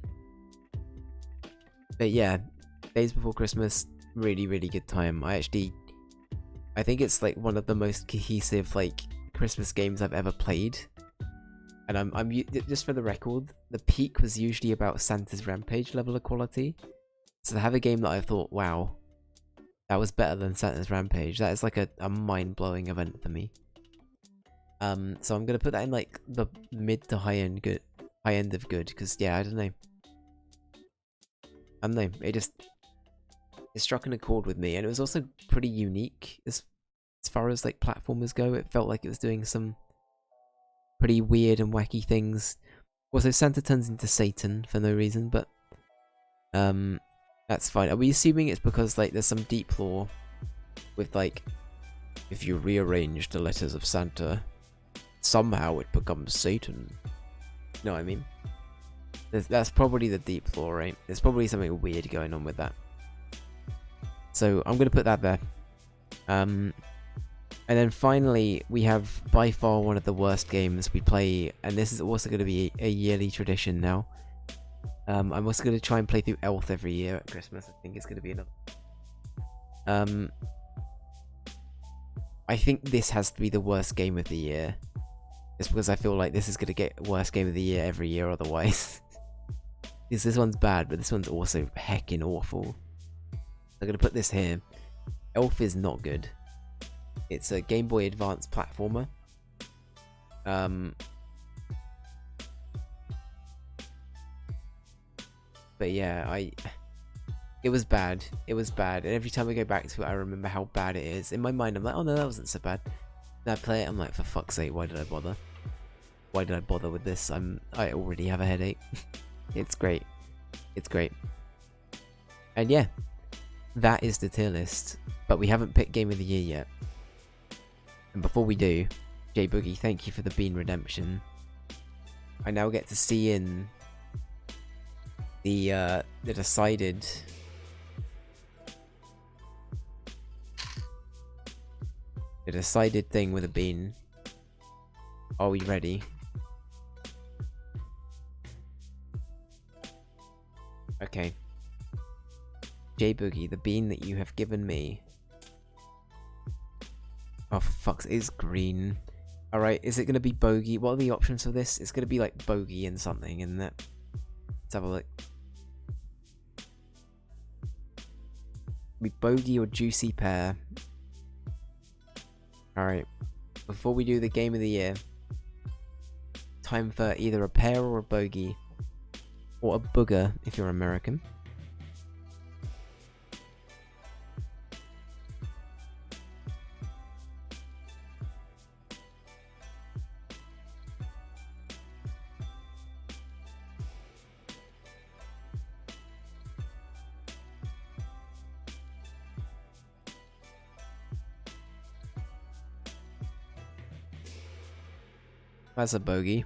yeah, Days Before Christmas, really, really good time. I think it's like one of the most cohesive, like, Christmas games I've ever played. And I'm just for the record, the peak was usually about Santa's Rampage level of quality. So to have a game that I thought, wow, that was better than Santa's Rampage, that is like a mind-blowing event for me. So I'm gonna put that in like the mid to high end of good, because yeah, I don't know. It struck an accord with me, and it was also pretty unique as far as like platformers go. It felt like it was doing some pretty weird and wacky things. Also, Santa turns into Satan for no reason, but that's fine. Are we assuming it's because like there's some deep lore with like, if you rearrange the letters of Santa, somehow it becomes Satan? You know what I mean? That's probably the deep lore, right? There's probably something weird going on with that. So I'm gonna put that there. And then finally, we have by far one of the worst games we play, and this is also going to be a yearly tradition now. I'm also going to try and play through Elf every year at Christmas. I think it's going to be another. I think this has to be the worst game of the year. Just because I feel like this is going to get worst game of the year every year otherwise. Because this one's bad, but this one's also heckin' awful. I'm gonna put this here. Elf is not good. It's a Game Boy Advance platformer. But yeah, it was bad. It was bad. And every time I go back to it, I remember how bad it is. In my mind, I'm like, oh no, that wasn't so bad. Then I play it, I'm like, for fuck's sake, why did I bother? Why did I bother with this? I already have a headache. It's great. It's great. And yeah, that is the tier list. But we haven't picked Game of the Year yet. And before we do, J Boogie, thank you for the Bean Redemption. I now get to see in the decided thing with a bean. Are we ready? Okay. J Boogie, the bean that you have given me. Oh, for fuck's sake, is green. Alright, is it going to be bogey? What are the options for this? It's going to be like bogey and something, isn't it? Let's have a look. Be bogey or juicy pear. Alright, before we do the Game of the Year, time for either a pear or a bogey. Or a booger, if you're American. That's a bogey.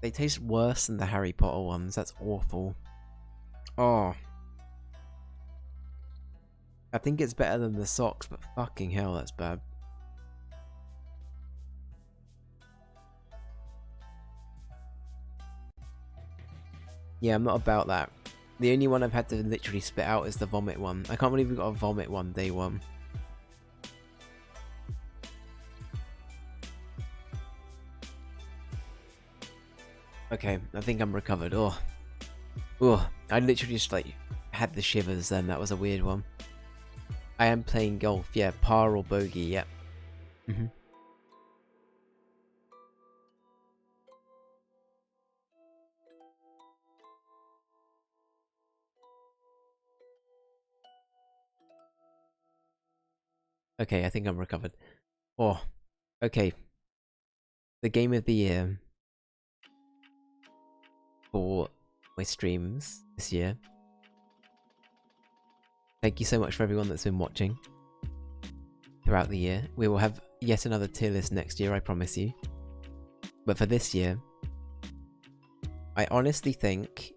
They taste worse than the Harry Potter ones. That's awful. Oh. I think it's better than the socks, but fucking hell, that's bad. Yeah, I'm not about that. The only one I've had to literally spit out is the vomit one. I can't believe we got a vomit one day one. Okay, I think I'm recovered. Oh, I literally just like had the shivers then. That was a weird one. I am playing golf. Yeah, par or bogey. Yep. Okay, I think I'm recovered. Oh, okay. The Game of the Year for my streams this year. Thank you so much for everyone that's been watching throughout the year. We will have yet another tier list next year, I promise you. But for this year, I honestly think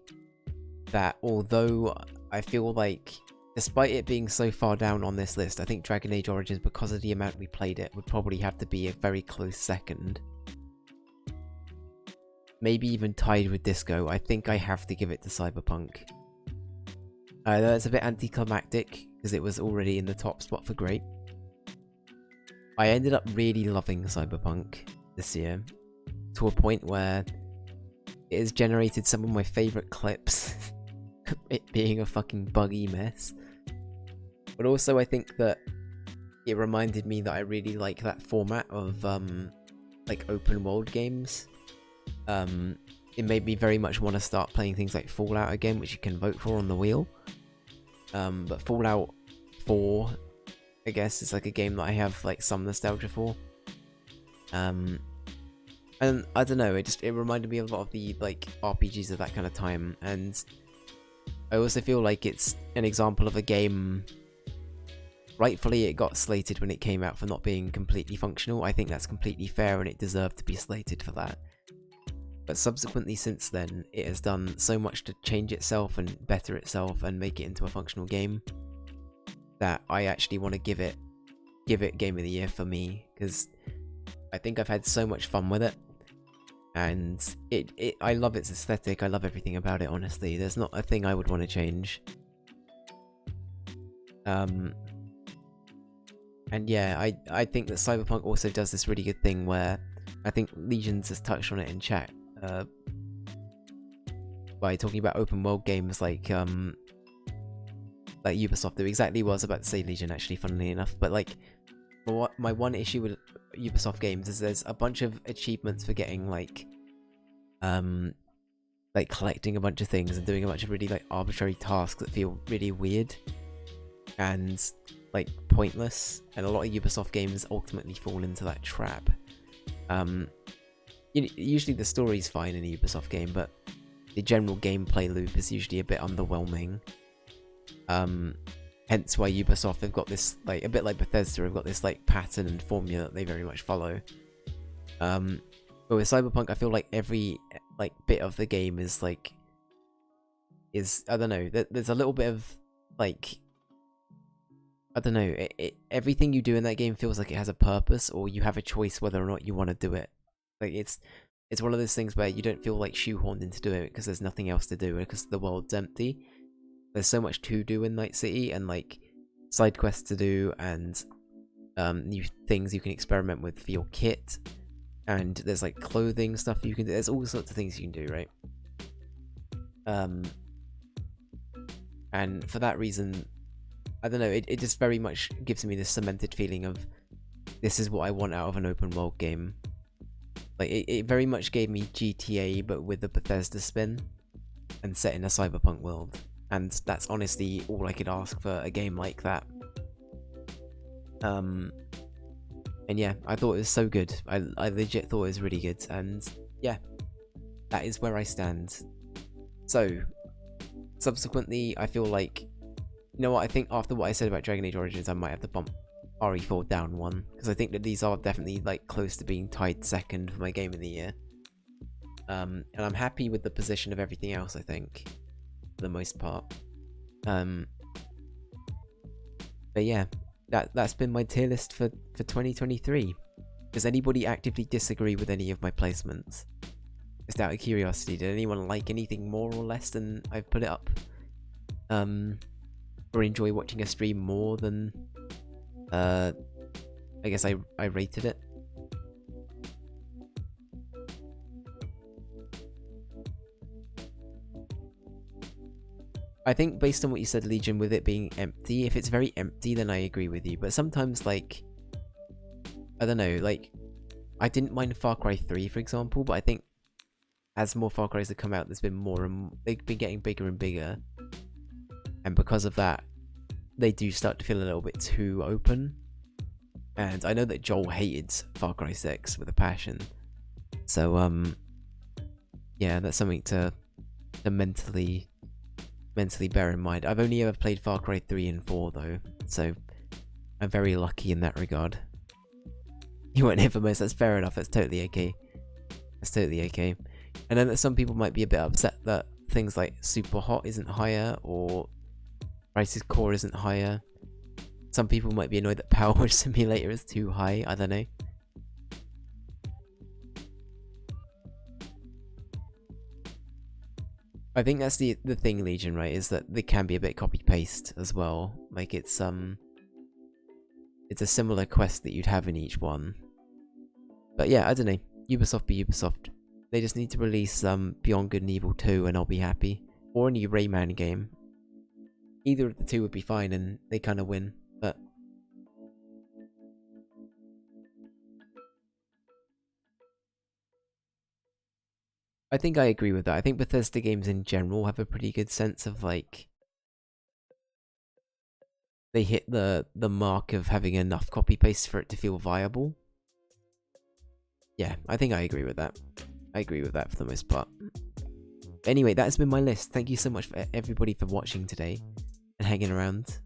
that although I feel like, despite it being so far down on this list, I think Dragon Age Origins, because of the amount we played it, would probably have to be a very close second. Maybe even tied with Disco. I think I have to give it to Cyberpunk. That's a bit anticlimactic, because it was already in the top spot for great. I ended up really loving Cyberpunk this year, to a point where it has generated some of my favourite clips, it being a fucking buggy mess. But also I think that it reminded me that I really like that format of like open world games. It made me very much want to start playing things like Fallout again, which you can vote for on the wheel. But Fallout 4, I guess, is like a game that I have like some nostalgia for. And I don't know, it reminded me of a lot of the like RPGs of that kind of time, and I also feel like it's an example of a game. Rightfully, it got slated when it came out for not being completely functional. I think that's completely fair, and it deserved to be slated for that. But subsequently, since then, it has done so much to change itself and better itself and make it into a functional game that I actually want to give it Game of the Year for me, because I think I've had so much fun with it, and I love its aesthetic. I love everything about it. Honestly, there's not a thing I would want to change. And yeah, I think that Cyberpunk also does this really good thing where I think Legions has touched on it in chat. by talking about open world games like Ubisoft do. Exactly what I was about to say, Legion, actually, funnily enough. But like, my one issue with Ubisoft games is there's a bunch of achievements for getting like collecting a bunch of things and doing a bunch of really like arbitrary tasks that feel really weird and like pointless, and a lot of Ubisoft games ultimately fall into that trap. Usually the story's fine in a Ubisoft game, but the general gameplay loop is usually a bit underwhelming. Hence why Ubisoft have got this, like, a bit like Bethesda, have got this like pattern and formula that they very much follow. But with Cyberpunk, I feel like every like bit of the game is I don't know, there's a little bit of like, I don't know, everything you do in that game feels like it has a purpose, or you have a choice whether or not you want to do it. Like it's one of those things where you don't feel like shoehorned into doing it because there's nothing else to do, because the world's empty. There's so much to do in Night City, and like side quests to do, and new things you can experiment with for your kit, and there's like clothing stuff you can do. There's all sorts of things you can do, right? And for that reason, I don't know, it just very much gives me this cemented feeling of this is what I want out of an open world game. Like it very much gave me GTA but with the Bethesda spin and set in a cyberpunk world. And that's honestly all I could ask for a game like that. And yeah, I thought it was so good. I legit thought it was really good. And yeah, that is where I stand. So, subsequently, I feel like, you know what, I think after what I said about Dragon Age Origins, I might have to bump RE4 down one. Because I think that these are definitely like close to being tied second for my game of the year. And I'm happy with the position of everything else, I think, for the most part. But yeah, that's been my tier list for 2023. Does anybody actively disagree with any of my placements? Just out of curiosity, did anyone like anything more or less than I've put it up? Or enjoy watching a stream more than I guess I rated it? I think based on what you said, Legion, with it being empty, if it's very empty, then I agree with you. But sometimes, like, I don't know, like, I didn't mind Far Cry 3, for example, but I think as more Far Cries have come out, there's been more and they've been getting bigger and bigger. And because of that, they do start to feel a little bit too open. And I know that Joel hated Far Cry 6 with a passion. So, yeah, that's something to mentally bear in mind. I've only ever played Far Cry 3 and 4 though, so I'm very lucky in that regard. You weren't here for most, that's fair enough, that's totally okay. That's totally okay. I know that some people might be a bit upset that things like Super Hot isn't higher, or Crisis Core isn't higher. Some people might be annoyed that Power Wash Simulator is too high, I don't know. I think that's the thing, Legion, right, is that they can be a bit copy-paste as well. Like, it's a similar quest that you'd have in each one. But yeah, I don't know. Ubisoft be Ubisoft. They just need to release Beyond Good and Evil 2 and I'll be happy. Or a new Rayman game. Either of the two would be fine and they kind of win, but... I think I agree with that. I think Bethesda games in general have a pretty good sense of, like... They hit the mark of having enough copy-paste for it to feel viable. Yeah, I think I agree with that. I agree with that for the most part. Anyway, that has been my list. Thank you so much for everybody for watching today and hanging around.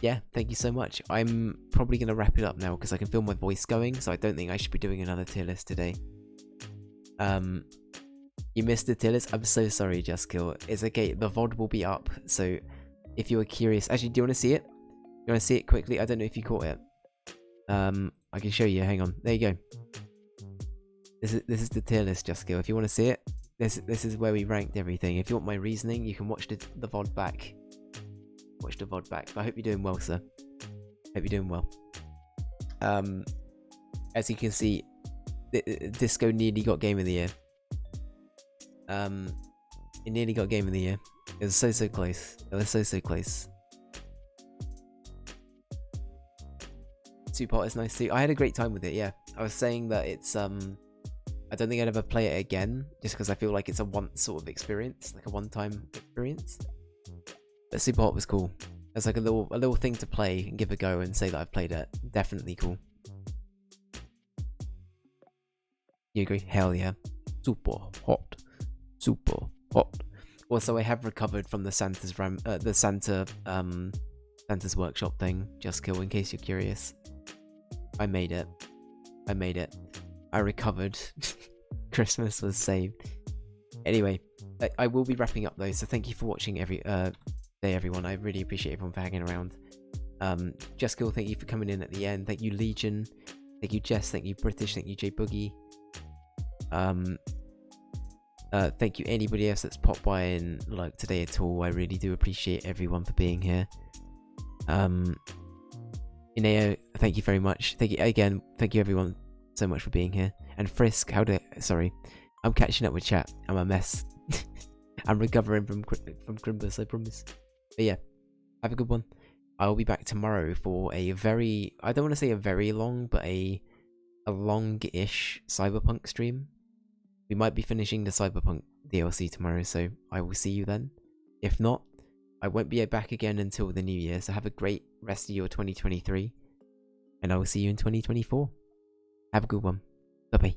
Yeah, thank you so much. I'm probably going to wrap it up now because I can feel my voice going, so I don't think I should be doing another tier list today. You missed the tier list? I'm so sorry, Justkill. It's okay, the VOD will be up, so if you were curious... Actually, do you want to see it? You want to see it quickly? I don't know if you caught it. I can show you, hang on. There you go. This is the tier list, Justkill. If you want to see it, this is where we ranked everything. If you want my reasoning, you can watch the VOD back. Watch the VOD back. I hope you're doing well, sir. Hope you're doing well. As you can see, Disco nearly got Game of the Year. It nearly got Game of the Year. It was so close. It was so close. Super Hot is nice too. I had a great time with it. Yeah, I was saying that it's I don't think I'd ever play it again, just because I feel like it's a once sort of experience, like a one-time experience. But Super Hot was cool. It's like a little thing to play and give a go and say that I've played it. Definitely cool. You agree? Hell yeah. Super hot. Super hot. Also, I have recovered from the Santa's Santa's workshop thing. Just kill, in case you're curious. I made it. I recovered. Christmas was saved. Anyway, I will be wrapping up though, so thank you for watching day, everyone. I really appreciate everyone for hanging around. Just kill, thank you for coming in at the end. Thank you, Legion. Thank you, Jess. Thank you, British. Thank you, J Boogie. Thank you anybody else that's popped by and like today at all. I really do appreciate everyone for being here. Ineo, thank you very much. Thank you again. Thank you everyone so much for being here. And Frisk, sorry, I'm catching up with chat. I'm a mess. I'm recovering from Crimbus, I promise. But yeah, have a good one. I'll be back tomorrow for a very, I don't want to say a very long, but a long-ish Cyberpunk stream. We might be finishing the Cyberpunk DLC tomorrow, so I will see you then. If not, I won't be back again until the new year, so have a great rest of your 2023, and I will see you in 2024. Have a good one. Bye-bye.